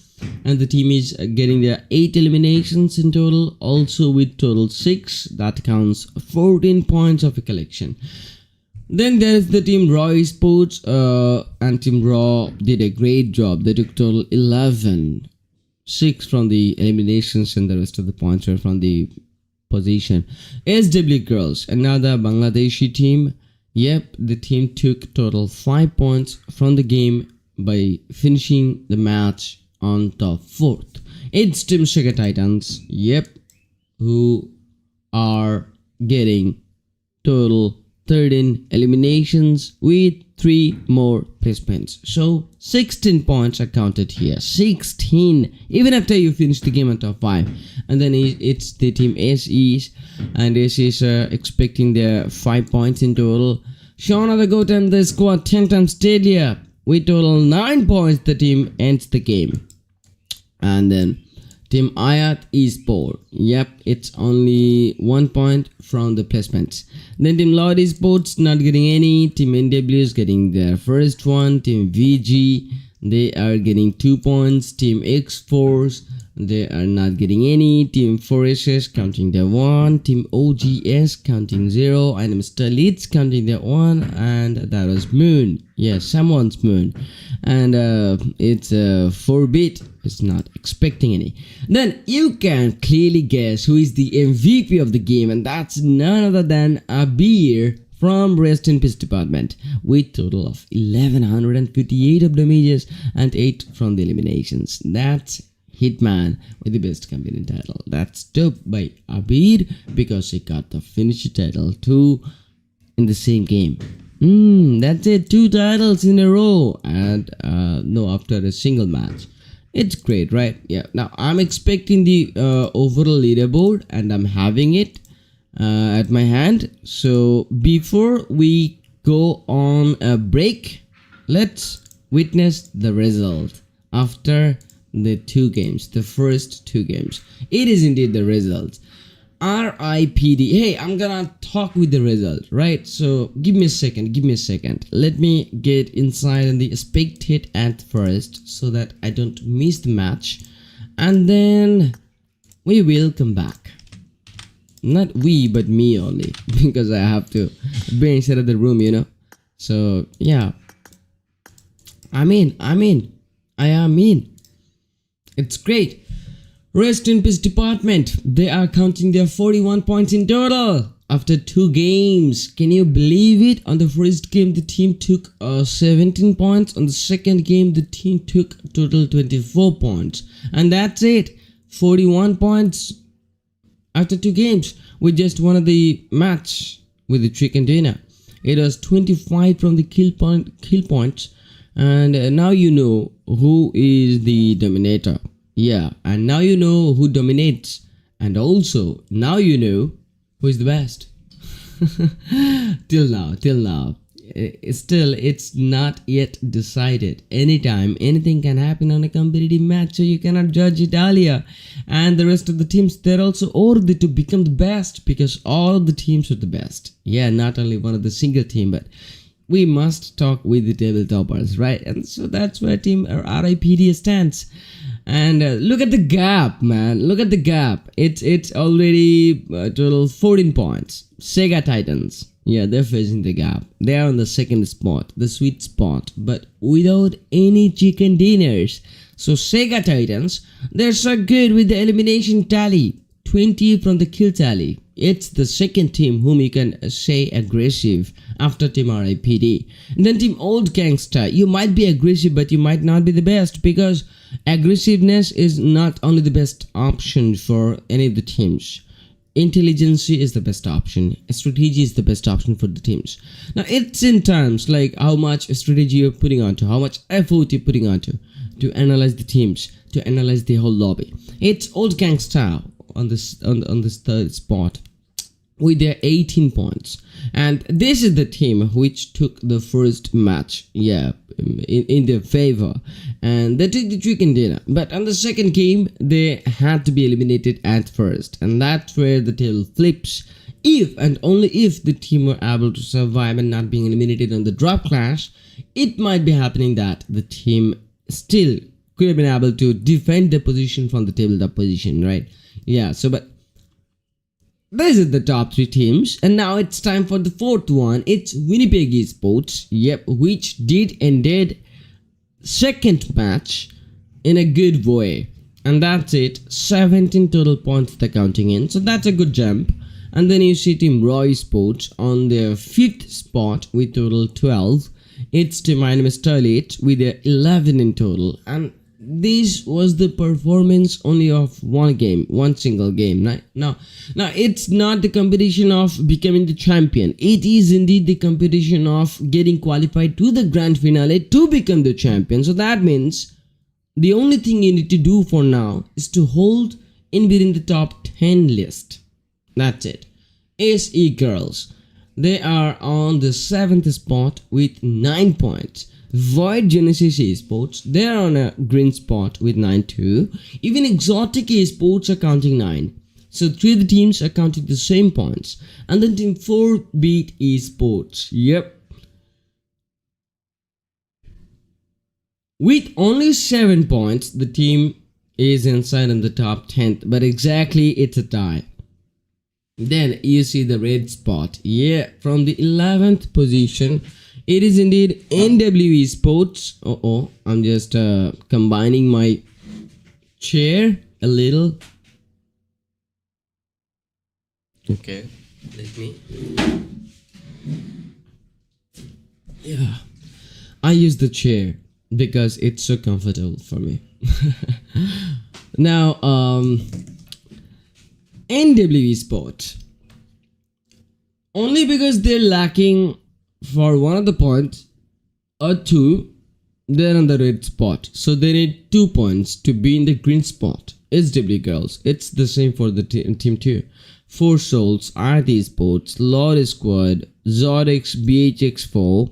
and the team is getting their 8 eliminations in total, also with total 6. That counts 14 points of a collection. Then there is the Team Raw Sports, and Team Raw did a great job. They took total 11, 6 from the eliminations, and the rest of the points were from the position. SW Girls, another Bangladeshi team. Yep, the team took total 5 points from the game by finishing the match on top 4th. It's Team SEGA Titans. Yep, who are getting total 13 eliminations with 3 more placements. So 16 points are counted here. 16 even after you finish the game on top 5. And then it's the team SEs, and SEs are expecting their 5 points in total. Shauna the GOAT and the squad 10 times Stadia with total 9 points. The team ends the game. And then team AYAT Esports, yep, it's only 1 point from the placements. Then team Lloyd Esports not getting any. Team NW is getting their first one. Team VG, they are getting 2 points. Team X-Force, they are not getting any. Team 4SS counting their 1. Team OGS counting 0. INM Starlit counting their 1. And that was Moon. Yeah, someone's Moon. And it's 4-bit. It's not expecting any. Then you can clearly guess who is the MVP of the game, and that's none other than Abir from Rest in Peace Department with total of 1158 of damages and 8 from the eliminations. That's Hitman with the best companion title. That's dope by Abir because he got the finisher title too in the same game. That's it, 2 titles in a row, and no, after a single match. It's great, right? Yeah. Now I'm expecting the overall leaderboard, and I'm having it at my hand. So before we go on a break, let's witness the result after the 2 games, the first 2 games. It is indeed the result. RIPD. Hey, I'm gonna talk with the result, right? So give me a second. Let me get inside and the spectate at first so that I don't miss the match, and then we will come back. Not we, but me only, because I have to be inside of the room, you know. So yeah, I mean, it's great. Rest in Peace Department, they are counting their 41 points in total after 2 games. Can you believe it? On the first game, the team took 17 points. On the second game, the team took total 24 points. And that's it. 41 points after 2 games. We just won the match with the chicken dinner. It was 25 from the kill points. And now you know who is the dominator. Yeah, and now you know who dominates, and also now you know who is the best. till now, still it's not yet decided. Anytime anything can happen on a competitive match, so you cannot judge it earlier. And the rest of the teams, they're also ordered to become the best, because all of the teams are the best. Yeah, not only one of the single team, but we must talk with the table toppers, right? And so that's where team RIPD stands. And look at the gap, man. Look at the gap. It's already total 14 points. SEGA Titans, yeah, they're facing the gap. They are on the second spot, the sweet spot, but without any chicken dinners. So SEGA Titans, they're so good with the elimination tally. 20 from the kill tally. It's the second team whom you can say aggressive after team RIPD. And then team Old Gangster, you might be aggressive, but you might not be the best, because aggressiveness is not only the best option for any of the teams. Intelligence is the best option. Strategy is the best option for the teams. Now it's in terms like how much strategy you're putting onto, how much effort you're putting onto to analyze the teams, to analyze the whole lobby. It's Old Gangster on this third spot with their 18 points, and this is the team which took the first match, yeah, in their favor, and they took the chicken dinner. But on the second game, they had to be eliminated at first, and that's where the tale flips. If and only if the team were able to survive and not being eliminated on the drop clash, it might be happening that the team still could have been able to defend the position from the tabletop position, right? Yeah, so but this is the top 3 teams, and now it's time for the 4th one. It's WINNIPEG Esports, yep, which did ended second match in a good way, and that's it. 17 total points they're counting in, so that's a good jump. And then you see team Raw Esports on their 5th spot with total 12. It's team INM Starlit with their 11 in total, and this was the performance only of one single game. Right? Now, it's not the competition of becoming the champion. It is indeed the competition of getting qualified to the grand finale to become the champion. So that means the only thing you need to do for now is to hold in within the top 10 list. That's it. SE Girls, they are on the 7th spot with 9 points. Void Genesis Esports, they are on a green spot with 9 too. Even Exotic Esports are counting 9. So 3 of the teams are counting the same points. And then team 4, BIT Esports. Yep. With only 7 points, the team is inside in the top 10th. But exactly, it's a tie. Then you see the red spot. Yeah, from the 11th position, it is indeed NW Esports. I'm just combining my chair a little. Okay, let me. Yeah, I use the chair because it's so comfortable for me. Now, NW Esports, only because they're lacking for one of the points or 2, they're on the red spot. So they need 2 points to be in the green spot. SW Girls, it's the same for the team 2. 4 Souls, INM Esports, Lord Squad, Zodix, BHX4,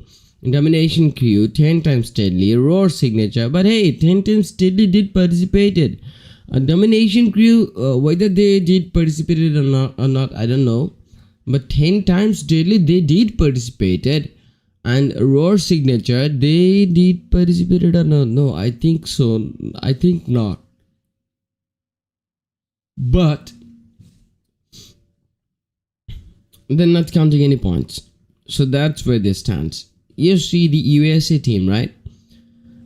Domination Crew, 10 times Steadily, Roar Signature. But hey, 10 times Steadily did participated. Domination Crew, whether they did participated or not, I don't know. But 10 times Deadly, they did participated. And Roar Signature, they did participated or not? No, I think so. I think not. But they're not counting any points. So that's where they stand. You see the USA team, right?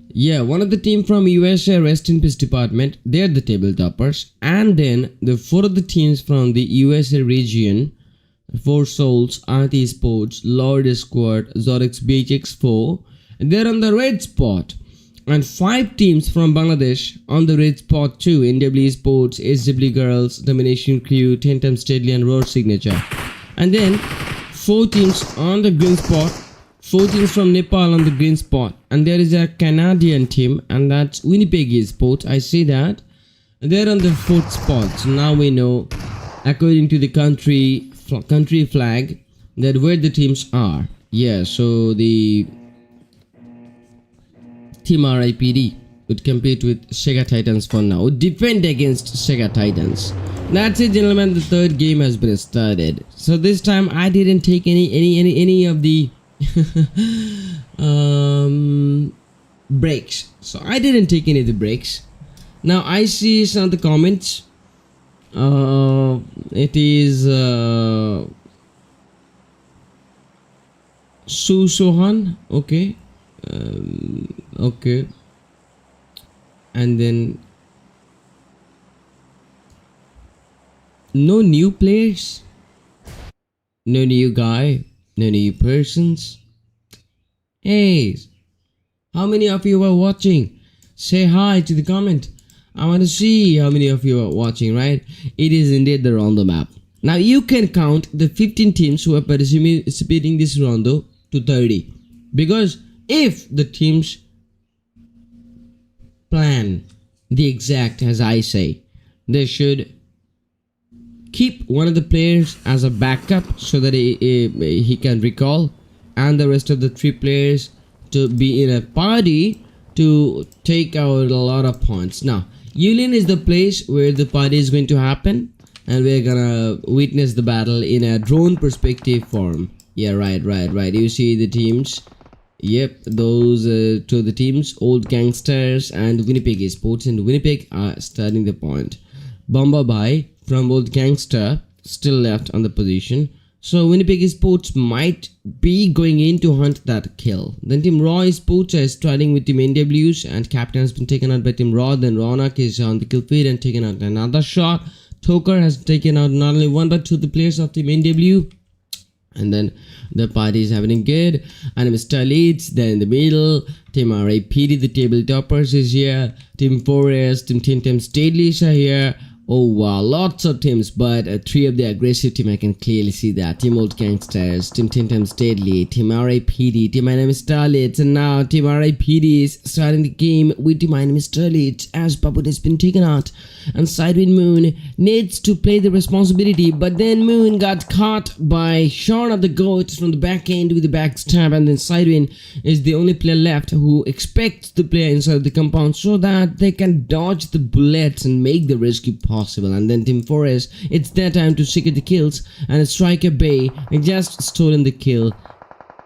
Yeah, one of the team from USA, rest in peace department, they're the table toppers. And then the 4 of the teams from the USA region, 4 Souls, INM Esports, Lord Squad, Zorix BHX4, they're on the red spot. And 5 teams from Bangladesh on the red spot too. NW Esports, SW Girls, Domination Crew, 10 times Steadily and Roar Signature. And then 4 teams on the green spot. 4 teams from Nepal on the green spot. And there is a Canadian team, and that's WINNIPEG Esports. I see that. They're on the 4th spot. So now we know, according to the country flag, that where the teams are. Yeah, so the Team RIPD would compete with SEGA Titans for now. Would defend against SEGA Titans. That's it, gentlemen. The 3rd game has been started. So this time I didn't take any of the breaks. So I didn't take any of the breaks. Now I see some of the comments. It is Sohan. Okay. Okay. And then no new players, no new guy, no new persons. Hey, how many of you are watching? Say hi to the comment. I want to see how many of you are watching, right? It is indeed the rondo map. Now you can count the 15 teams who are participating this rondo to 30. Because if the teams plan the exact as I say, they should keep one of the players as a backup so that he can recall, and the rest of the 3 players to be in a party to take out a lot of points. Now Yulin is the place where the party is going to happen, and we're gonna witness the battle in a drone perspective form. Yeah, right. You see the teams. Yep, those 2 of the teams, Old Gangsters and WINNIPEG Esports, and WINNIPEG are starting the point. Bomba Bhai from Old Gangster still left on the position. So WINNIPEG Esports might be going in to hunt that kill. Then Team Raw Esports is starting with Team NWs, and captain has been taken out by Team Raw. Then Ronak is on the kill feed and taken out another shot. Toker has taken out not only 1 but 2 the players of Team NW. And then the party is happening good. INM Starlit, then in the middle, Team RIPD, the table toppers is here. Team Forest, Team Stateless are here. Oh wow, lots of teams, but 3 of the aggressive team, I can clearly see that. Team Old Gangsters, Team Steadily, Team RIPD, Team INM Starlit, and now Team RIPD is starting the game with Team INM Starlit as Babu has been taken out. And Sidewind Moon needs to play the responsibility, but then Moon got caught by Sean of the Goat from the back end with the backstab, and then Sidewind is the only player left who expects the player inside the compound so that they can dodge the bullets and make the rescue possible. And then Team Forest, it's their time to secure the kills, and Striker Bay just stolen the kill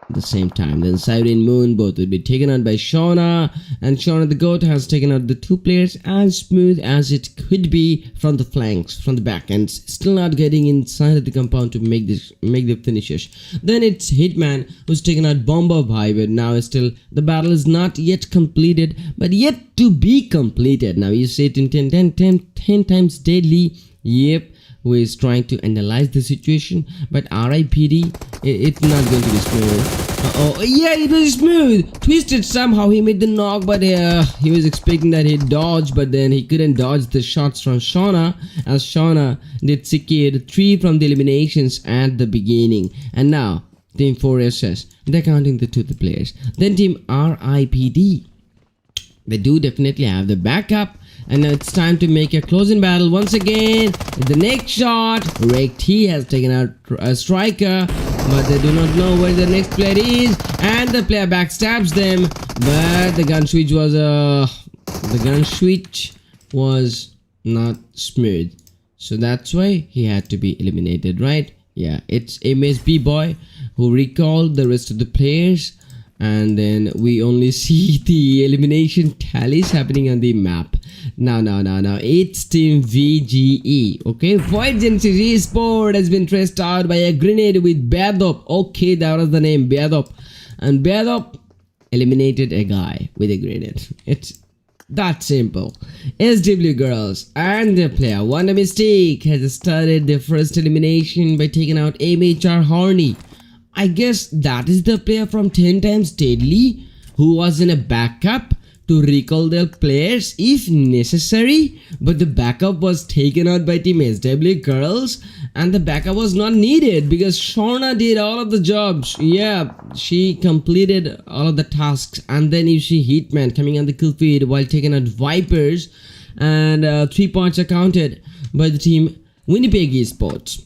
at the same time. Then Siren Moon both will be taken out by Shauna, and Shauna the Goat has taken out the 2 players as smooth as it could be from the flanks, from the back ends, still not getting inside of the compound to make the finishes. Then it's Hitman who's taken out Bomber Bhai, but now still the battle is not yet completed, but yet to be completed. Now you say 10 times deadly. Yep, who is trying to analyze the situation, but RIPD, it's not going to be smooth. Oh yeah, it was smooth. Twisted somehow, he made the knock, but he was expecting that he'd dodge, but then he couldn't dodge the shots from Shauna, as Shauna did secure 3 from the eliminations at the beginning. And now Team 4SS, they're counting the 2 players. Then Team RIPD, they do definitely have the backup. And now it's time to make a closing battle once again. The next shot, Rekti has taken out a striker, but they do not know where the next player is, and the player backstabs them. But the gun switch was not smooth, so that's why he had to be eliminated, right? Yeah, it's MSB boy who recalled the rest of the players. And then we only see the elimination tallies happening on the map. Now, it's Team VGE. Okay, Void Genesis Esport has been traced out by a grenade with Bedop. Okay, that was the name, Bedop. And Bedop eliminated a guy with a grenade. It's that simple. SW Girls and their player Wonder Mistake has started their first elimination by taking out MHR Horny. I guess that is the player from 10 times Deadly who was in a backup to recall their players if necessary, but the backup was taken out by Team SW Girls, and the backup was not needed because Shauna did all of the jobs. Yeah, she completed all of the tasks, and then you see Hitman coming on the kill feed while taking out Vipers, and 3 points are counted by the team WINNEPEG Esports.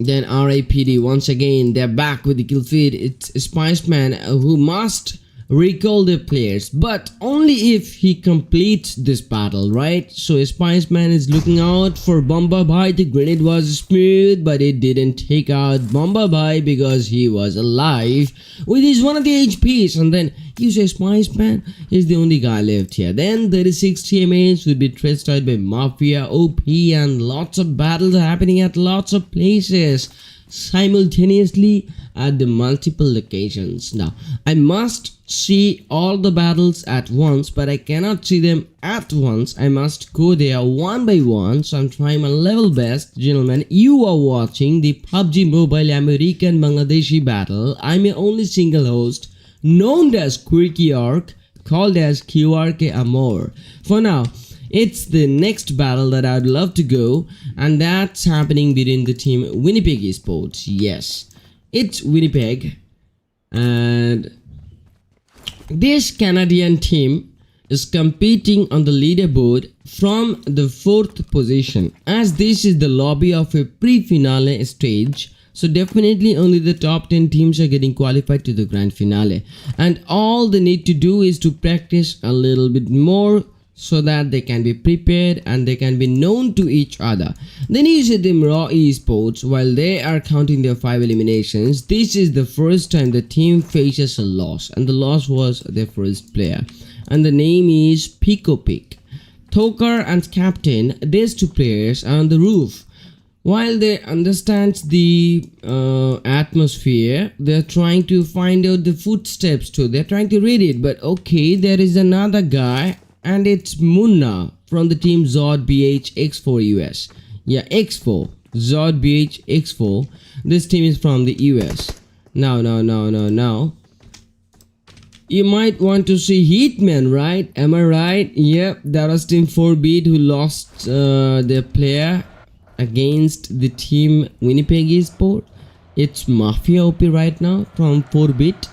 Then RIPD, once again, they're back with the kill feed. It's Spiceman who must recall the players, but only if he completes this battle, right? So Spiceman is looking out for Bomba Bhai. The grenade was smooth, but it didn't take out Bomba Bhai because he was alive with his 1 of the HPs. And then you say Spiceman is the only guy left here. Then 36 TMAs would be traced out by Mafia, OP, and lots of battles are happening at lots of places simultaneously at the multiple locations. Now I must see all the battles at once, but I cannot see them at once. I must go there one by one, so I'm trying my level best. Gentlemen, you are watching the PUBG Mobile American Bangladeshi battle. I'm your only single host, known as Quirky Arc, called as QRK Amor. For now, it's the next battle that I'd love to go, and that's happening between the team WINNEPEG Esports. Yes, it's WINNEPEG, and this Canadian team is competing on the leaderboard from the 4th position, as this is the lobby of a pre-finale stage. So definitely only the top 10 teams are getting qualified to the grand finale, and all they need to do is to practice a little bit more so that they can be prepared and they can be known to each other. Then you see Team Raw Esports, while they are counting their 5 eliminations, this is the first time the team faces a loss, and the loss was their first player, and the name is Pico Pick. Thokar and Captain, these 2 players are on the roof. While they understand the atmosphere, they're trying to find out the footsteps too. They're trying to read it, but okay, there is another guy, and it's Munna from the team Zod BH X4 US. Yeah, X4. Zod BHX4. This team is from the US. Now. You might want to see Hitman, right? Am I right? Yep, that was Team 4-Bit who lost their player against the team WINNIPEG Esports. It's Mafia OP right now from 4-Bit,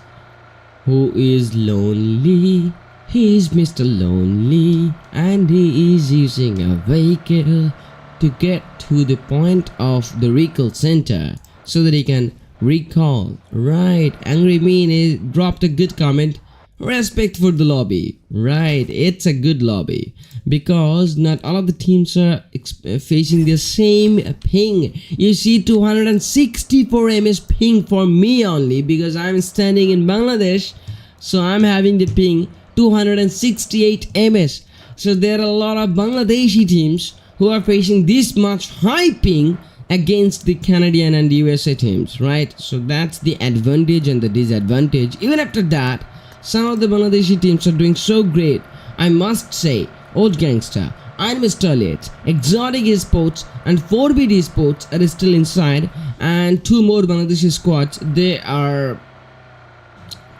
who is lonely. He's Mr. Lonely, and he is using a vehicle to get to the point of the recall center so that he can recall. Right, Angry Mean is dropped a good comment. Respect for the lobby. Right, it's a good lobby because not all of the teams are facing the same ping. You see 264 ms ping for me only because I'm standing in Bangladesh, so I'm having the ping 268 ms. So there are a lot of Bangladeshi teams who are facing this much high ping against the Canadian and USA teams, right? So that's the advantage and the disadvantage. Even after that, some of the Bangladeshi teams are doing so great. I must say, Old Gangster, INM Starlit, Exotic Esports and 4-Bit Esports are still inside, and two more Bangladeshi squads, they are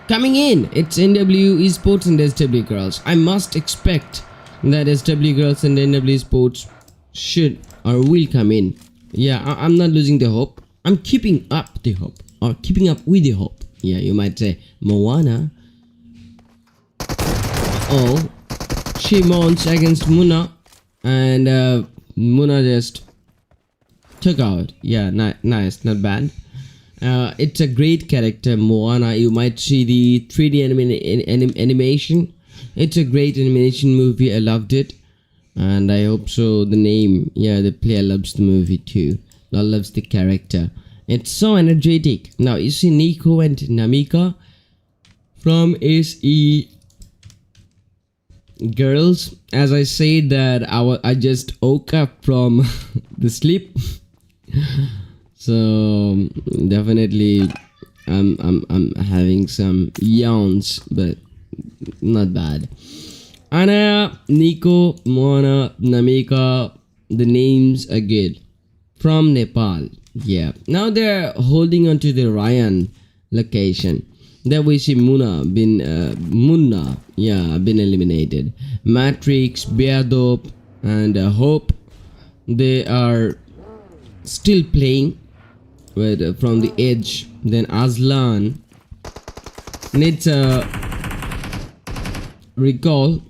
coming in. It's NW Esports and SW Girls. I must expect that SW Girls and NW Esports should or will come in. Yeah, I'm not losing the hope. I'm keeping up the hope, or keeping up with the hope. Yeah, you might say. Moana. Oh, she mounts against Muna, and Muna just took out. Yeah, nice, not bad. It's a great character, Moana. You might see the 3D animation. It's a great animation movie. I loved it, and I hope so. The name, yeah, the player loves the movie too. Loves the character. It's so energetic. Now you see Nico and Namika from SE Girls. As I said that I just woke up from the sleep. So definitely I'm having some yawns, but not bad. Anna, Nico, Mona, Namika, the names are good. From Nepal. Yeah. Now they're holding on to the Ryan location. There we see Munna been eliminated. Matrix, Beadop, and Hope, they are still playing with from the edge. Then Aslan needs a recall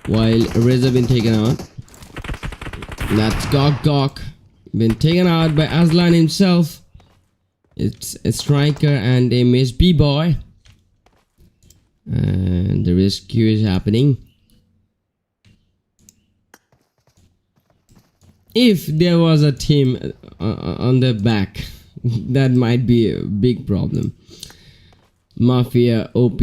while Reza been taken out. That's Gok been taken out by Aslan himself. It's a striker and a Miss B-boy, and the rescue is happening. If there was a team on their back, that might be a big problem. Mafia OP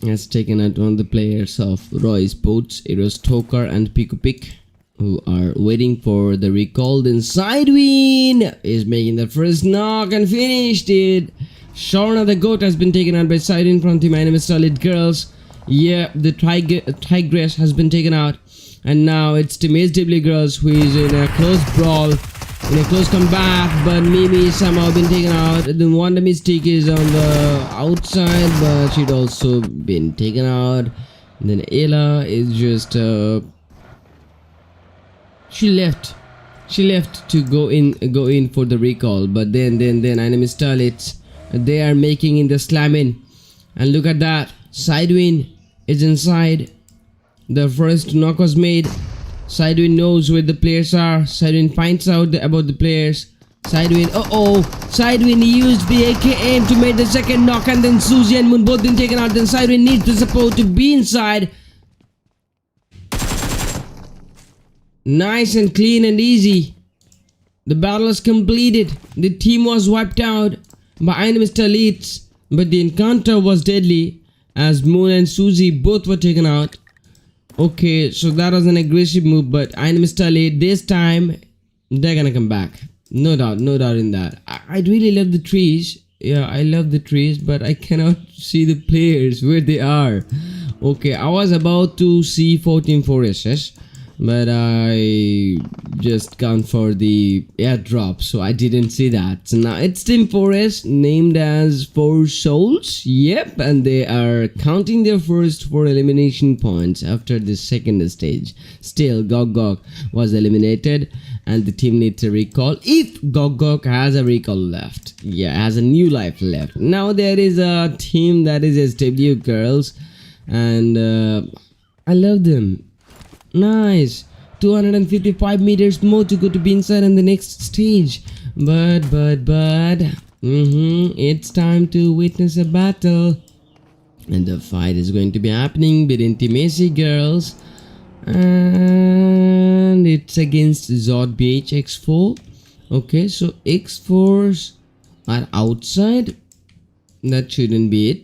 has taken out one of the players of Roy Sports. It was Toker and Pick, who are waiting for the recall. Then Sidewin is making the first knock and finished it. Shorna the Goat has been taken out by Sidewin from Team INM Starlit Girls. Yeah, the Tigress has been taken out. And now it's Team SW Girls who is in a close brawl, in a close comeback. But Mimi somehow been taken out. The Wanda Mystique is on the outside, but she'd also been taken out. And then Ella is just she left to go in for the recall, but then INM Starlit, they are making in the slamming, and look at that, Sidewin is inside. The first knock was made. Sidewin knows where the players are. Sidewin finds out about the players. Sidewin, Sidewin used the AKM to make the second knock, and then Suzy and Moon both been taken out. Then Sidewin needs the support to be inside. Nice and clean and easy. The battle is completed. The team was wiped out by INM Starlit, but the encounter was deadly as Moon and Suzy both were taken out. Okay, so that was an aggressive move, but INM Starlit, this time they're gonna come back. No doubt in that. I really love the trees. Yeah, I love the trees, but I cannot see the players where they are. Okay, I was about to see 14 4SS. but I just gone for the airdrop, so I didn't see that. So now it's Team 4S, named as 4 Souls. Yep, and they are counting their first 4 elimination points after the second stage. Still, Gog was eliminated, and the team needs a recall. If Gog has a recall left, yeah, has a new life left. Now there is a team that is SW Girls, and I love them. Nice. 255 meters more to go to be inside in the next stage. But it's time to witness a battle, and the fight is going to be happening between Team AC Girls, and it's against Zod BH X4. Okay, so X4s are outside. That shouldn't be it.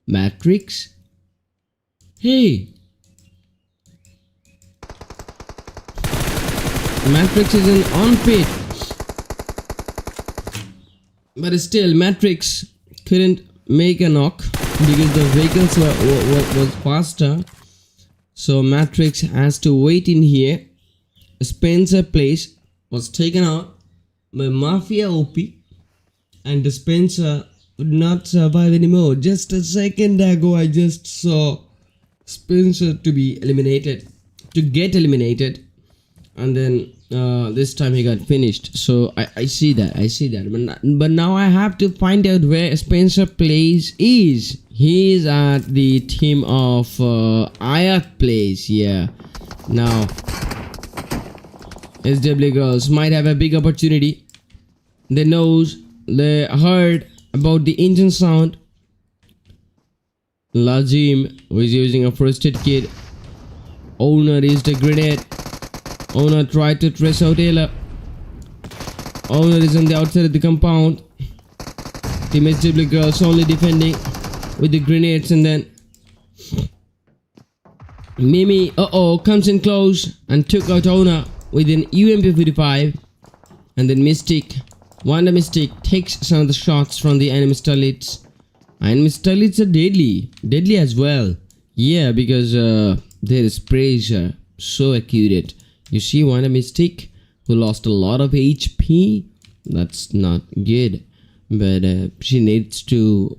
Matrix. Hey, Matrix is an on pit, but still Matrix couldn't make a knock because the vehicles was faster. So Matrix has to wait in here. Spencer place was taken out by Mafia OP, and the Spencer would not survive anymore. Just a second ago I just saw Spencer to get eliminated, and then this time he got finished. So I see that, but now I have to find out where Spencer plays is. He is at the team of AYAT plays. Yeah, now SW Girls might have a big opportunity. They heard about the engine sound. Lazim, who is using a first aid kit. Owner used a grenade. Owner tried to trace out Ayla. Owner is on the outside of the compound. Team SW Girls only defending with the grenades, and then Mimi comes in close and took out Owner with an UMP-45, and then Wanda Mystic takes some of the shots from the INM Starlits. INM Starlits are deadly as well. Yeah, because their sprays are so accurate. You see Wanda Mystic, who lost a lot of HP. That's not good, but she needs to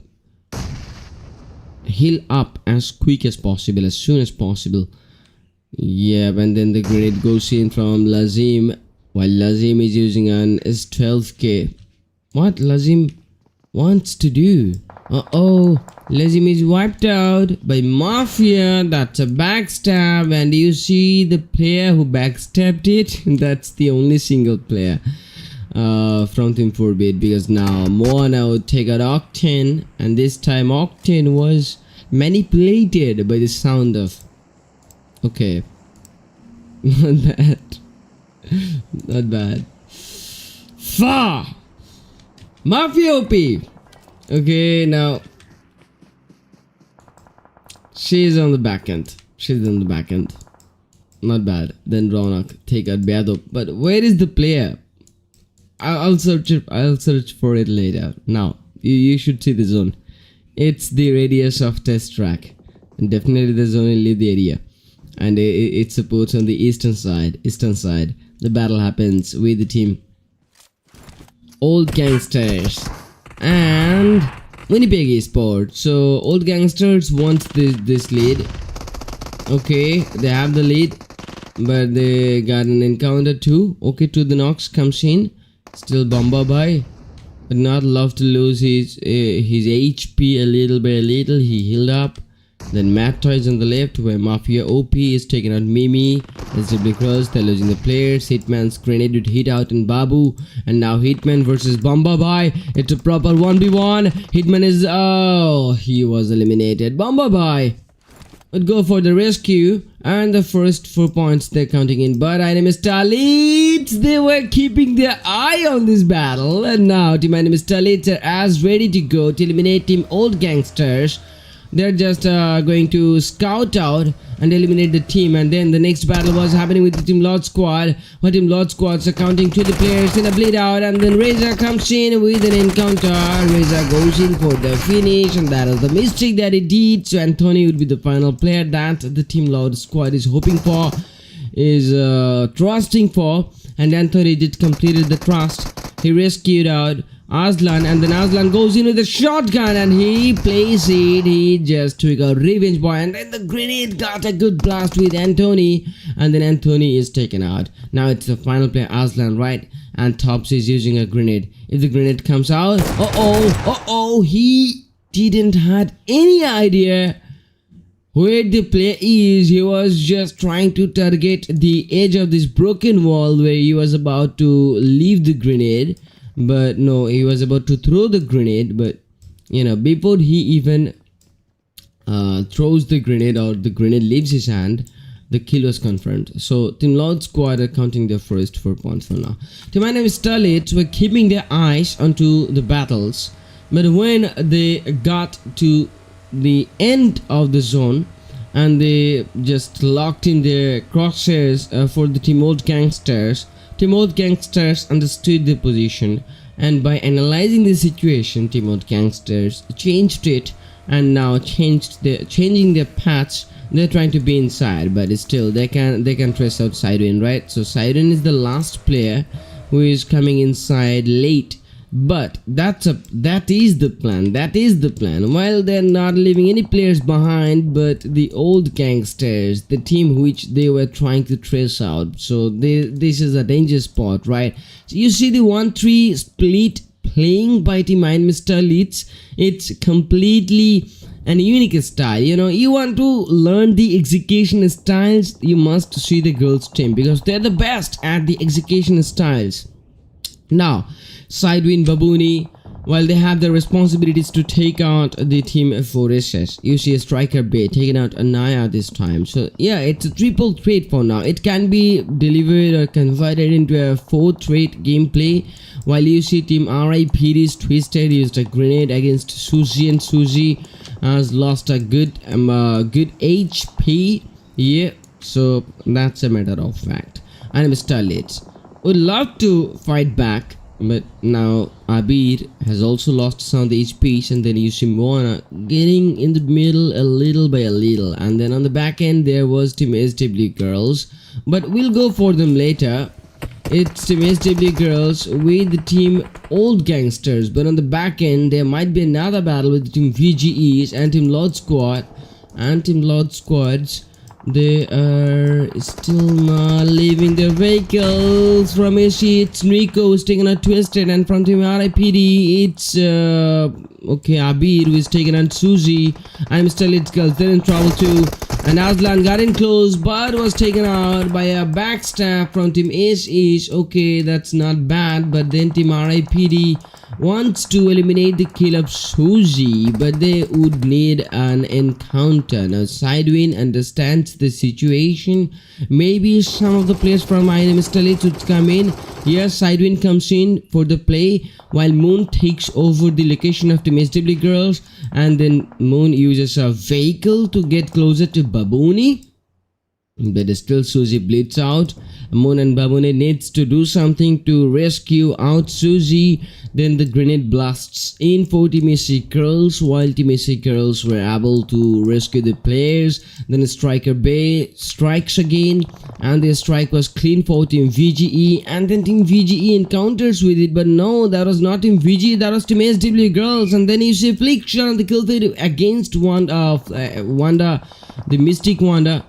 heal up as quick as possible, as soon as possible. Yeah, and then the grenade goes in from Lazim, while Lazim is using an S12K. What Lazim wants to do? Lazim is wiped out by Mafia. That's a backstab, and you see the player who backstabbed it. That's the only single player from Team 4-bit, because now Moana would take out Octane, and this time Octane was manipulated by the sound of... Okay. Not bad. Far! Mafia OP! Okay, now she's on the back end. Not bad. Then Ronak take out Beado. But where is the player? I'll search for it later. Now you should see the zone. It's the radius of test track, and definitely the zone will leave the area, and it supports on the eastern side. The battle happens with the team Old Gangsters and WINNIPEG Esports. So Old Gangsters wants this lead. Okay, they have the lead, but they got an encounter too. Okay, to the knocks comes in. Still Bomba by, but not love to lose his HP a little by little. He healed up. Then Matt Toys on the left, where Mafia OP is taking out Mimi. SW Cross, they're losing the players. Hitman's grenade would hit out in Babu, and now Hitman versus Bomba Bhai. It's a proper 1v1. Hitman is he was eliminated. Bomba Bhai would go for the rescue, and the first 4 points they're counting in. But INM Starlit, they were keeping their eye on this battle, and now Team INM Starlit are as ready to go to eliminate Team Old Gangsters. They're just going to scout out and eliminate the team, and then the next battle was happening with the Team Lord Squad, where Team Lord Squads are counting 2 the players in a bleed out, and then Reza comes in with an encounter. Reza goes in for the finish, and that is the mistake that he did. So Anthony would be the final player that the Team Lord Squad is hoping for. is trusting for, and Anthony did completed the trust. He rescued out Aslan, and then Aslan goes in with a shotgun and he plays it. He just took a revenge boy, and then the grenade got a good blast with Anthony, and then Anthony is taken out. Now it's the final player, Aslan, right? And Tops is using a grenade. If the grenade comes out, he didn't had any idea where the player is. He was just trying to target the edge of this broken wall where he was about to leave the grenade. But no, he was about to throw the grenade, but before he even throws the grenade or the grenade leaves his hand, the kill was confirmed. So Team Lord Squad are counting their first 4 points for now. Team INM Starlit were keeping their eyes onto the battles, but when they got to the end of the zone and they just locked in their crosshairs for the Team Old Gangsters, Team Old Gangsters understood the position, and by analyzing the situation, Team Old Gangsters changed it, and now changing their paths. They're trying to be inside, but still they can trace out Siren, right? So Siren is the last player who is coming inside late. But that is the plan. While they're not leaving any players behind, but the old gangsters, the team which they were trying to trace out. So this is a danger spot, right? So you see the 1-3 split playing by Team INM Starlit. It's completely an unique style. You want to learn the execution styles, you must see the girls team, because they're the best at the execution styles. Now Sidewin Babooni, while they have the responsibilities to take out the team for SS, you see a striker Bay taking out Anaya this time. So yeah, it's a triple threat for now. It can be delivered or converted into a 4-threat gameplay. While you see Team RIPD's Twisted used a grenade against Suzy, and Suzy has lost a good HP. Yeah, so that's a matter of fact. INM Starlit would love to fight back, but now Abir has also lost some of the HPs, and then you see Moana getting in the middle a little by a little, and then on the back end there was Team SW Girls, but we'll go for them later. It's Team SW Girls with the Team Old Gangsters, but on the back end there might be another battle with Team VGEs and Team Lord Squad, and Team Lord Squads. They are still not leaving their vehicles. From AC, it's Nico who's taken a Twisted, and from Team RIPD, it's Abir who is taken on Suzy. I'm Starlit Girls, they're in trouble too. And Aslan got in close, but was taken out by a backstab from Team AC. Okay, that's not bad, but then Team RIPD wants to eliminate the kill of Suzy, but they would need an encounter. Now Sidewin understands the situation. Maybe some of the players from INM Starlit would come in. Yes, Sidewin comes in for the play, while Moon takes over the location of Team SW Girls, and then Moon uses a vehicle to get closer to Babooni. But still Suzy bleeds out. Moon and Babooni needs to do something to rescue out Suzy. Then the grenade blasts in for Team AC Girls, while Team AC Girls were able to rescue the players. Then Striker Bay strikes again, and the strike was clean for Team VGE, and then Team VGE encounters with it, but no, that was not Team VGE, that was Team SW Girls. And then you see Fliction on the kill feed against Wanda, the Mystic Wanda.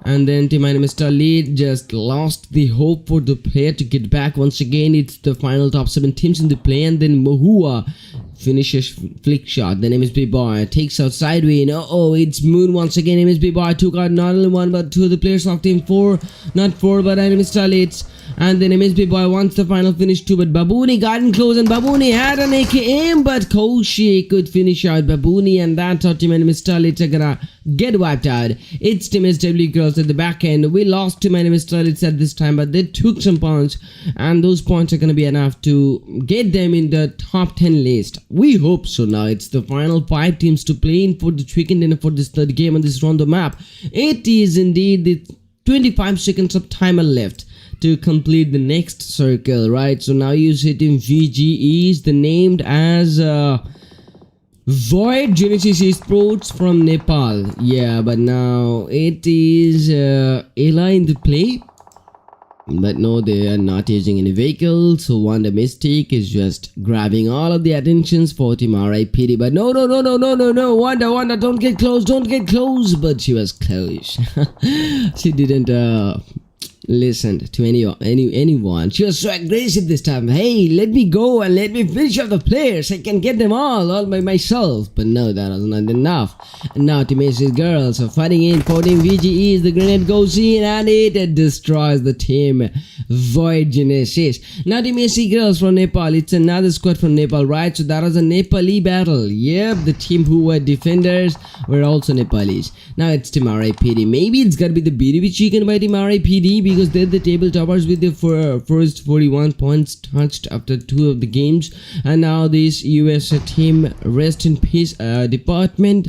And then Team INM Starlit just lost the hope for the player to get back. Once again, it's the final top 7 teams in the play, and then Mohua finishes flick shot. Then MSB Boy takes out Sideway. It's Moon once again. MSB Boy took out not only 1 but 2 of the players of Team 4. Not 4, but INM Starlit. And then MSB Boy wants the final finish too, but Babooni got in close, and Babooni had an AKM, but Koshi could finish out Babooni, and that's how Team INM Starlit are gonna get wiped out. It's Team SW Girls at the back end. We lost to INM Starlit at this time, but they took some points, and those points are gonna be enough to get them in the top 10 list. We hope so. Now it's the final 5 teams to play in for the chicken dinner for this third game on this round of map. It is indeed the 25 seconds of timer left to complete the next circle, right? So now you see Team VGEs, the named as Void Genesis Esports from Nepal. Yeah, but now it is Ella in the play. But no, they are not using any vehicles. So Wanda Mystic is just grabbing all of the attentions for Team RIPD. But no, no, no, no, no, no, no. Wanda, don't get close, don't get close. But she was close. She didn't listen to anyone. She was so aggressive this time. Hey, let me go and let me finish off the players. I can get them all by myself. But no, that was not enough. And now Team Ace's girls are fighting in for Team VGEs. The grenade goes in and it destroys the team Void Genesis. Now Team AC girls from Nepal. It's another squad from Nepal, right? So that was a Nepali battle. Yep, the team who were defenders were also Nepalis. Now it's Team RIPD. Maybe it's gotta be the BDB chicken by Team RIPD, because they're the table toppers with the first 41 points touched after 2 of the games. And now this US team, rest in peace department,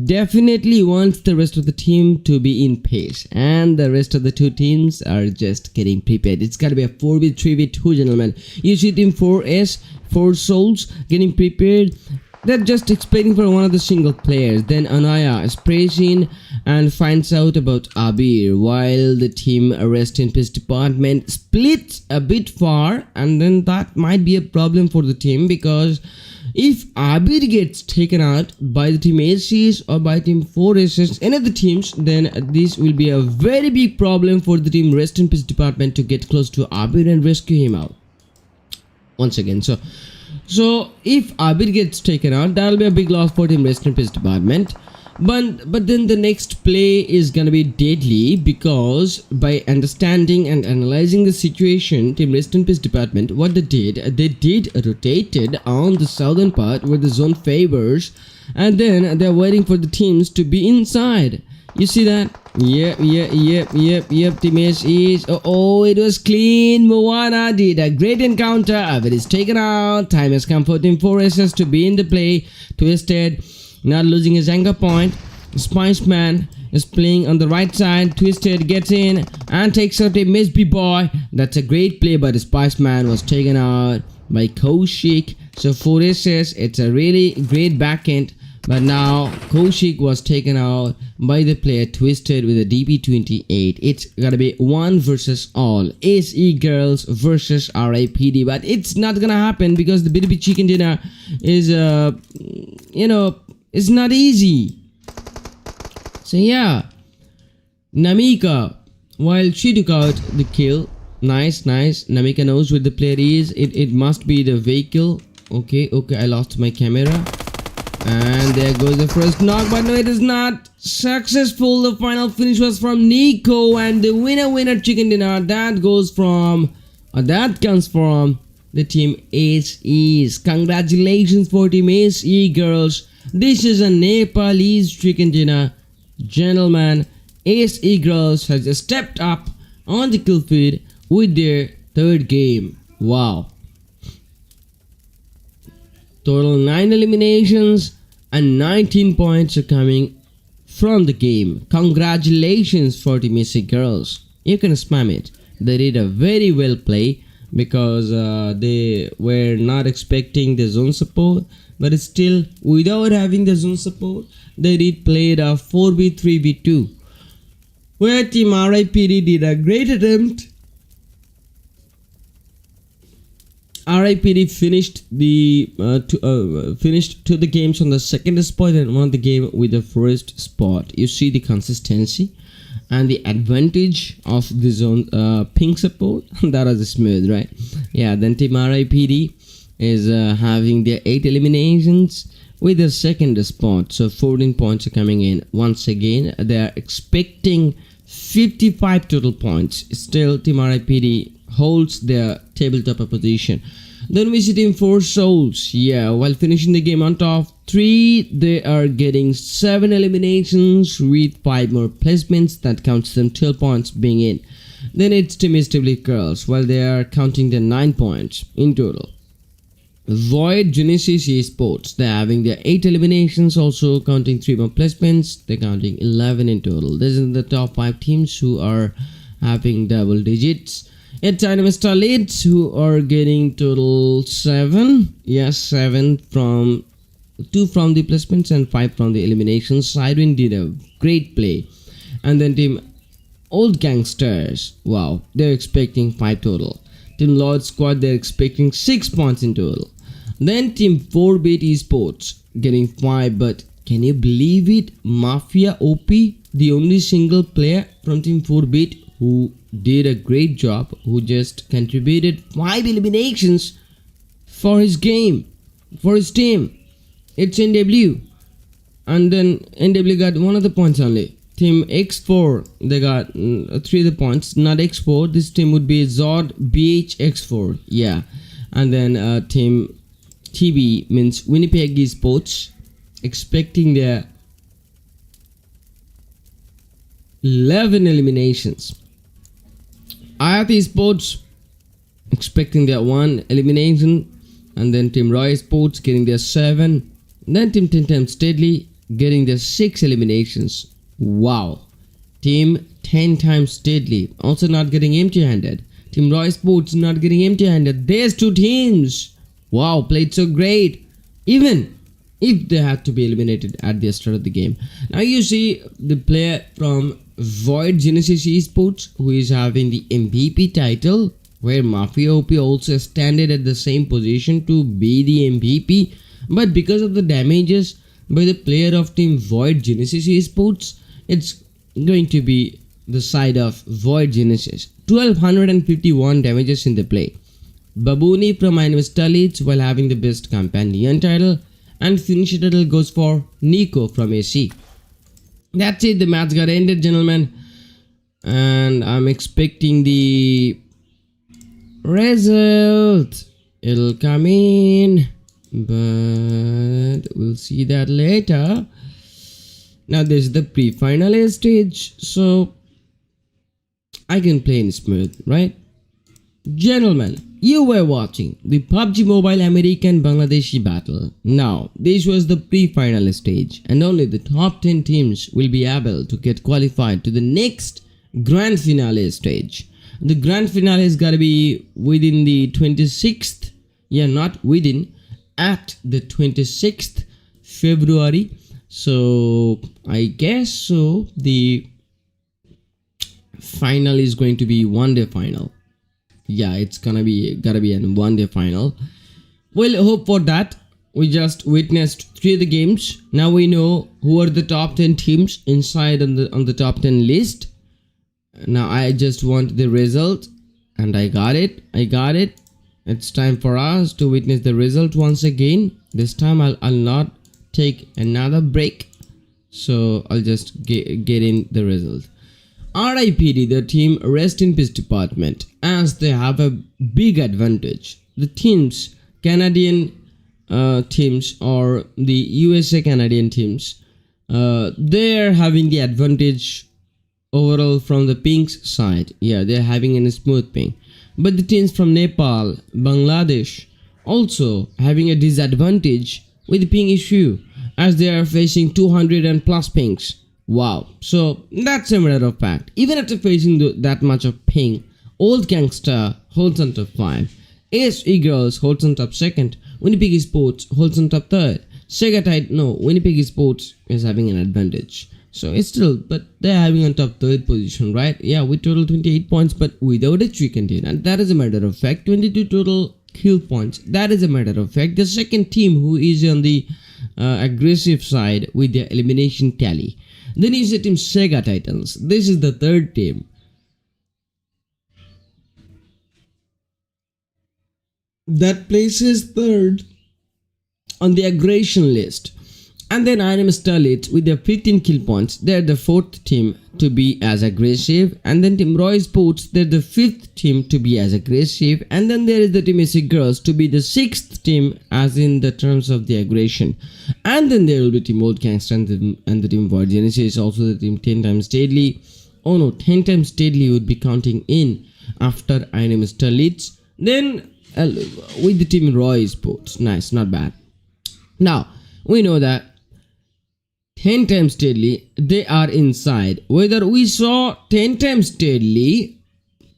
definitely wants the rest of the team to be in pace, and the rest of the 2 teams are just getting prepared. It's gotta be a 4v3v2, gentlemen. You see Team 4S, 4 Souls getting prepared. They're just expecting for one of the single players. Then Anaya sprays in and finds out about Abir, while the team Rest in Peace department splits a bit far, and then that might be a problem for the team, because if Abir gets taken out by the Team ACs or by Team 4Ss, any of the teams, then this will be a very big problem for the team Rest in Peace department to get close to Abir and rescue him out once again. So if Abir gets taken out, that'll be a big loss for Team Rest in Peace department. But then the next play is gonna be deadly, because by understanding and analyzing the situation, Team Rest in Peace department, what they did rotated on the southern part where the zone favors, and then they're waiting for the teams to be inside. You see that? Yep. Team S is. Oh, it was clean. Moana did a great encounter, but it's taken out. Time has come for Team 4SS to be in the play. Twisted, not losing his anchor point. Spiceman is playing on the right side. Twisted gets in and takes out a Miss B boy. That's a great play, but the Spiceman was taken out by Kaushik. So 4SS, it's a really great backend. But now Kaushik was taken out by the player Twisted with a DP28. It's gotta be 1 versus all. SE girls versus RIPD. But it's not gonna happen, because the BDB chicken dinner is it's not easy. So yeah, Namika, while she took out the kill, nice. Namika knows where the player is. It must be the vehicle. Okay, I lost my camera. And there goes the first knock, but no, it is not successful. The final finish was from Nico, and the winner chicken dinner that comes from the Team ACEs. Congratulations for Team ACE girls. This is a Nepalese chicken dinner. Gentlemen, ACE girls has stepped up on the kill feed with their 3rd game. Wow. Total 9 eliminations and 19 points are coming from the game. Congratulations for Team AC girls. You can spam it. They did a very well play, because they were not expecting the zone support, but still, without having the zone support, they did play a 4v3v2, where Team RIPD did a great attempt. RIPD finished to the games on the 2nd spot and won the game with the 1st spot. You see the consistency and the advantage of the zone ping support. That was smooth, right? Yeah, then Team RIPD is having their 8 eliminations with the 2nd spot. So 14 points are coming in. Once again, they are expecting 55 total points. Still, Team RIPD holds their tabletop position. Then we see Team 4 Souls. Yeah, while finishing the game on top 3, they are getting 7 eliminations with 5 more placements. That counts them 12 points being in. Then it's Team Starlit Girls, while they are counting their 9 points in total. Void Genesis Esports, they're having their 8 eliminations, also counting 3 more placements. They're counting 11 in total. This is the top 5 teams who are having double digits. It's INM Starlit who are getting total 7. Yes, 7 from 2 from the placements and 5 from the eliminations. Sidewind did a great play. And then Team Old Gangsters, wow, they're expecting 5 total. Team Lord Squad, they're expecting 6 points in total. Then Team 4-Bit Esports getting 5, but can you believe it? Mafia OP, the only single player from Team 4-Bit who did a great job, who just contributed 5 eliminations for his game, for his team. It's NW. And then NW got 1 of the points only. Team X4, they got 3 of the points. Not X4, this team would be Zod BH X4. Yeah. And then Team TB means WINNEPEG Esports, expecting their 11 eliminations. AYAT Esports expecting their 1 elimination. And then Team Roy Sports getting their 7. Then Team 10 times Steadily getting their 6 eliminations. Wow. Team 10 times Steadily also not getting empty-handed. Team Roy Sports not getting empty-handed. There's 2 teams. Wow, played so great. Even if they had to be eliminated at the start of the game. Now you see the player from Void Genesis Esports who is having the MVP title, where Mafia OP also standed at the same position to be the MVP, but because of the damages by the player of Team Void Genesis Esports, it's going to be the side of Void Genesis. 1251 damages in the play. Babooni from INM Starlit while having the best companion title, and finisher title goes for Nico from AC. That's it, the match got ended, gentlemen, and I'm expecting the result. It'll come in, but we'll see that later. Now this is the pre-final stage, so I can play in smooth, right? Gentlemen, you were watching the PUBG Mobile American Bangladeshi battle. Now, this was the pre-final stage, and only the top 10 teams will be able to get qualified to the next grand finale stage. The grand finale is gotta be within the 26th, yeah, not within, at the 26th February. So, I guess so, the final is going to be one-day final. Yeah, it's gotta be a one-day final. We'll hope for that. We just witnessed 3 of the games. Now we know who are the top 10 teams inside on the top 10 list. Now I just want the result, and I got it. It's time for us to witness the result once again. This time I'll not take another break, so I'll just get in the result. RIPD, the team Rest in Peace department, as they have a big advantage. The teams, Canadian teams or the USA Canadian teams, they're having the advantage overall from the ping's side. Yeah, they're having a smooth ping. But the teams from Nepal, Bangladesh also having a disadvantage with the ping issue, as they are facing 200 and plus pings. Wow, so that's a matter of fact. Even after facing that much of ping, Old Gangster holds on top 5, ASE Girls holds on top 2nd, WINNEPEG Esports holds on top 3rd, SEGA WINNEPEG Esports is having an advantage. So it's still, but they're having on top 3rd position, right? Yeah, with total 28 points, but without a chicken tin, and that is a matter of fact. 22 total kill points, that is a matter of fact. The second team who is on the aggressive side with their elimination tally. Then is the team SEGA Titans. This is the 3rd team. That places 3rd on the aggression list. And then INM Starlit with their 15 kill points. They're the 4th team to be as aggressive. And then Team Roy Sports, they're the 5th team to be as aggressive. And then there is the Team SE Girls to be the 6th team as in the terms of the aggression. And then there will be Team Old Gangster and the Team Void Genesis, also the Team 10 times Deadly. Oh no, 10 times Deadly would be counting in after INM Starlit. Then with the Team Roy Sports. Nice, not bad. Now, we know that 10 times Deadly, they are inside. Whether we saw 10 times Deadly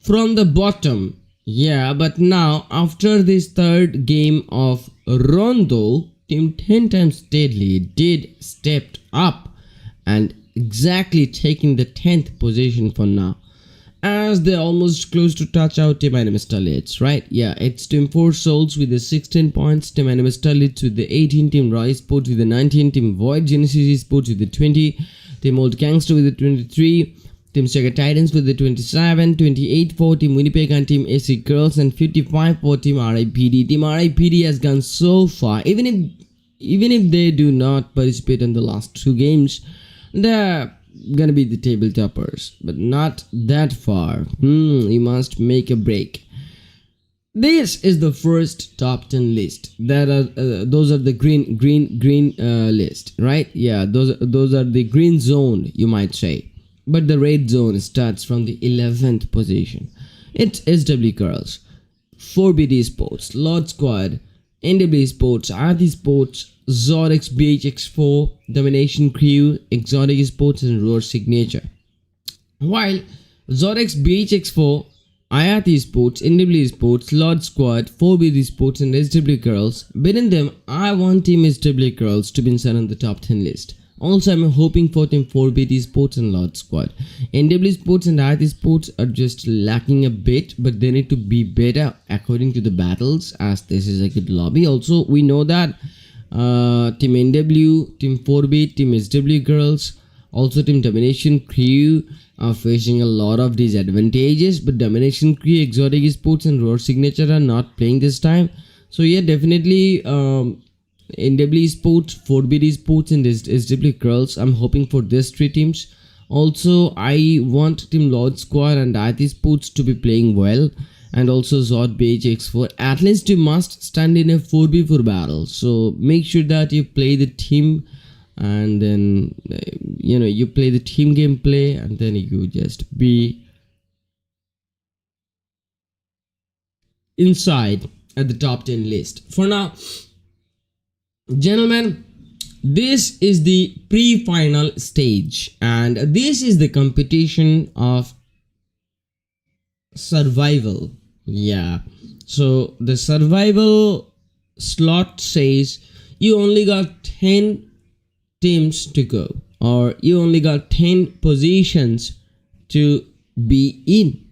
from the bottom, yeah, but now after this 3rd game of Rondo, Team 10 times Deadly did stepped up and exactly taking the 10th position for now. as they almost close to touch out Team INM Starlit, right? Yeah, it's Team 4 Souls with the 16 points, Team INM Starlit with the 18, Team Raw Esports with the 19, Team Void Genesis Esports with the 20, Team Old Gangster with the 23, Team SEGA Titans with the 27, 28 for Team WINNIPEG and Team AC Girls, and 55 for Team RIPD. Team RIPD has gone so far, even if they do not participate in the last two games, they're gonna be the table toppers, but not that far. You must make a break. This is the first top 10 list. Those are the green list, right? Yeah, those are the green zone, you might say. But the red zone starts from the 11th position. It's SW Girls, 4BT Esports, Lord Squad, NW Esports, AYAT Esports, Zorex BHX4, Domination Crew, Exotic Esports, and Roar Signature. While Zorex BHX4, AYAT Esports, NW Esports, Lord Squad, 4BT Esports, and SW Girls, within them, I want Team SW Girls to be inside on the top 10 list. Also, I'm hoping for Team 4BT Esports and Lord Squad. NW Esports and AYAT Esports are just lacking a bit, but they need to be better according to the battles, as this is a good lobby. Also, we know that Team NW, Team 4BT, Team SW Girls, also Team Domination Crew are facing a lot of disadvantages, but Domination Crew, Exotic Esports, and Roar Signature are not playing this time. So yeah, definitely NW Esports, 4BT Esports, and SW Girls, I'm hoping for these three teams. Also, I want Team Lord Squad and AYAT Esports to be playing well, and also Zod BHX4. At least you must stand in a 4v4 battle, so make sure that you play the team, and then you play the team gameplay, and then you just be inside at the top 10 list. For now, gentlemen, this is the pre-final stage, and this is the competition of survival. Yeah, so the survival slot says you only got 10 teams to go, or you only got 10 positions to be in.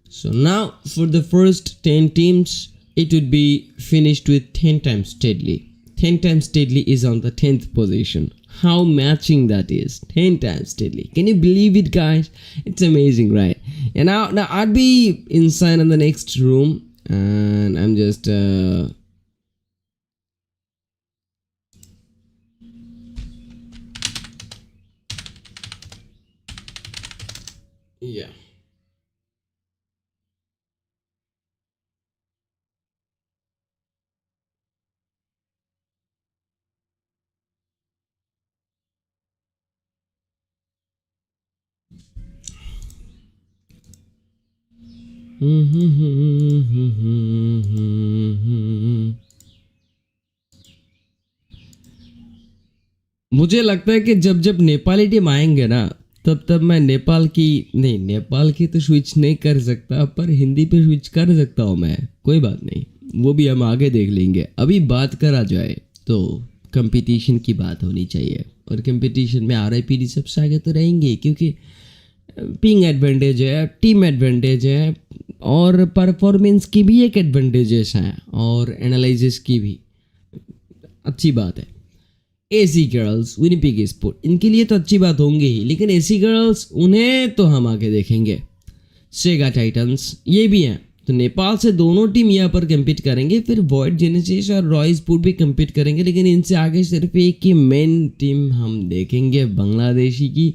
So now for the first 10 teams, it would be finished with 10 times Deadly. 10 times Deadly is on the 10th position. How matching that is. 10 times Deadly. Can you believe it, guys? It's amazing, right? And now I'd be inside in the next room, and I'm just yeah. मुझे लगता है कि जब जब Nepali team आएंगे ना, तब मैं नेपाल की तो स्विच नहीं कर सकता, पर हिंदी पे स्विच कर सकता हूँ मैं। कोई बात नहीं, वो भी हम आगे देख लेंगे। अभी बात करा जाए तो कंपटीशन की बात होनी चाहिए, और कंपटीशन में RIPD सबसे आगे तो रहेंगे, क्योंकि पिंग एडवांटेज है, टीम एडवांटेज है, और परफॉर्मेंस की भी एक एडवांटेजेस हैं, और एनालिसिस की भी अच्छी बात है। एसी गर्ल्स, विनिपेग एस्पोर्ट, इनके लिए तो अच्छी बात होंगे ही, लेकिन एसी गर्ल्स उन्हें तो हम आगे देखेंगे। सेगा टाइटन्स ये भी हैं, तो नेपाल से दोनों टीम यहाँ पर कम्पीट करेंगे, फिर वॉइड जेनेसिस और रॉ एस्पोर्ट भी कम्पीट करेंगे, लेकिन इनसे आगे सिर्फ एक ही मेन टीम हम देखेंगे, बांग्लादेशी की,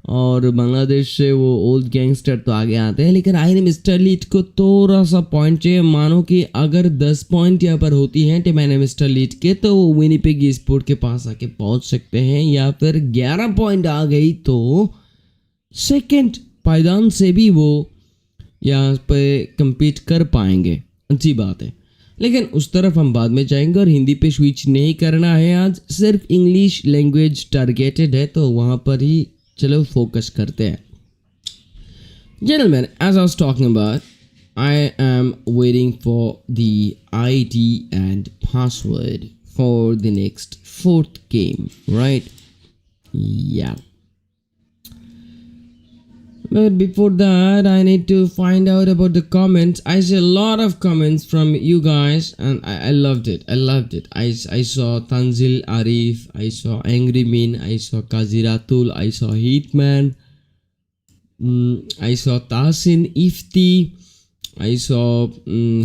और बांग्लादेश से वो ओल्ड गैंगस्टर तो आगे आते हैं, लेकिन INM स्टारलिट को थोड़ा सा पॉइंट चाहिए। मानो कि अगर 10 पॉइंट यहाँ पर होती हैं टीम INM स्टारलिट के, तो वो विनिपेग स्पोर्ट के पास आके पहुंच सकते हैं, या फिर 11 पॉइंट आ गई तो सेकंड पायदान से भी वो यहाँ पे कम्पीट कर पाएंगे। अच्छी बात है, लेकिन उस तरफ हम बाद में जाएंगे, और हिंदी पे स्विच नहीं करना है आज, सिर्फ इंग्लिश लैंग्वेज टारगेटेड है, तो वहाँ पर ही चलो फोकस करते हैं। Gentlemen, as I was talking about, I am waiting for the ID and password for the next 4th game, right? Yeah. But before that, I need to find out about the comments. I see a lot of comments from you guys, and I loved it. I loved it. I saw Tanzil Arif, I saw Angry Min, I saw Kaziratul, I saw Hitman, I saw Tahsin Ifti, I saw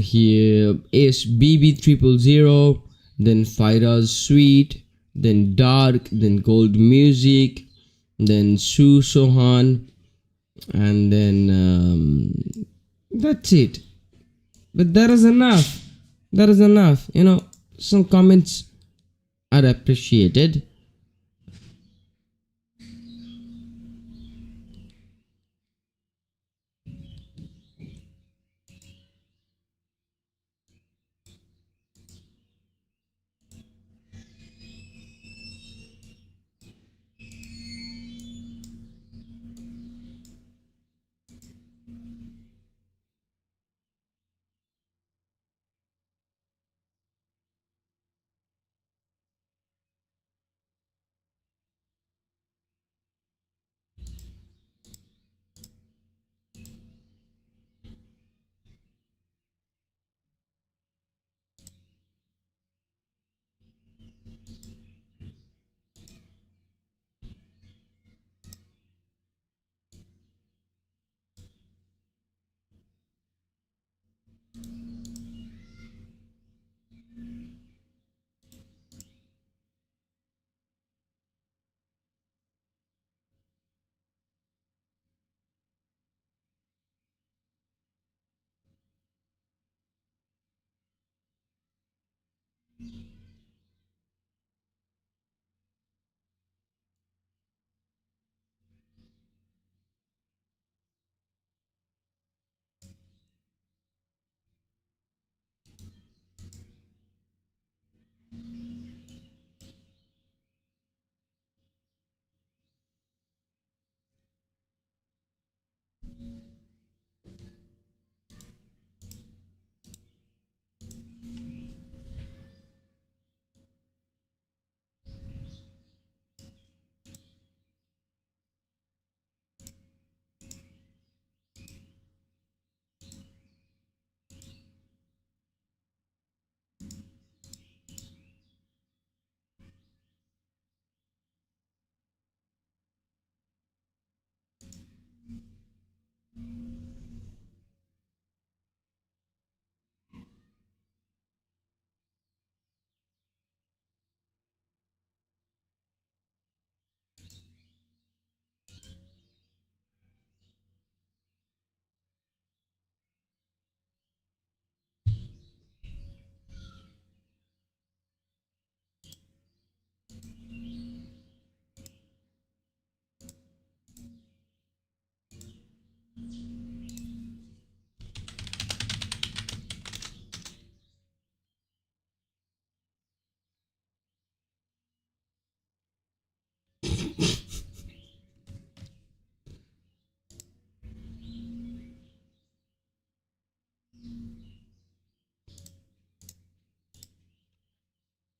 here SBB000, then Firaz Sweet, then Dark, then Gold Music, then Shu Sohan, and then that's it. But that is enough. That is enough. You know, some comments are appreciated.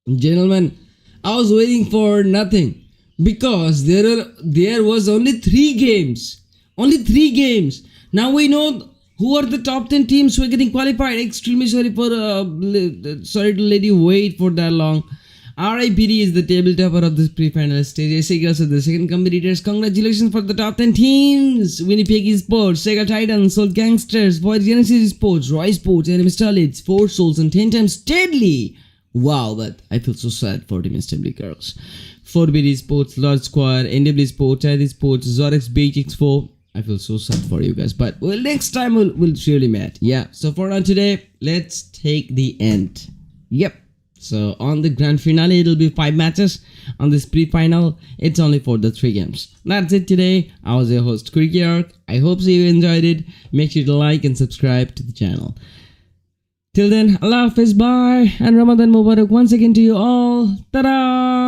Gentlemen, I was waiting for nothing because there was only 3 games. Only 3 games. Now we know who are the top 10 teams who are getting qualified. Extremely sorry for sorry to let you wait for that long. RIPD is the table topper of this pre-final stage. SEGA are the second competitors. Congratulations for the top 10 teams. WINNIPEG Esports, SEGA Titans, Soul Gangsters, ORGANISED Esports, Roy Sports, INM Starlit, 4 Souls, and 10 times Steadily. Wow, but I feel so sad for Team Steadily girls. 4BT Esports, Lord Square, NW Sports, IAT Sports, Zorex BHX4. I feel so sad for you guys, but well, next time we'll surely meet. Yeah, so for now today, let's take the end. Yep. So on the grand finale, it'll be 5 matches. On this pre-final, it's only for the 3 games. That's it today. I was your host, Cricket. I hope so you enjoyed it. Make sure to like and subscribe to the channel. Till then, Allah Hafiz, bye, and Ramadan Mubarak once again to you all. Ta-da!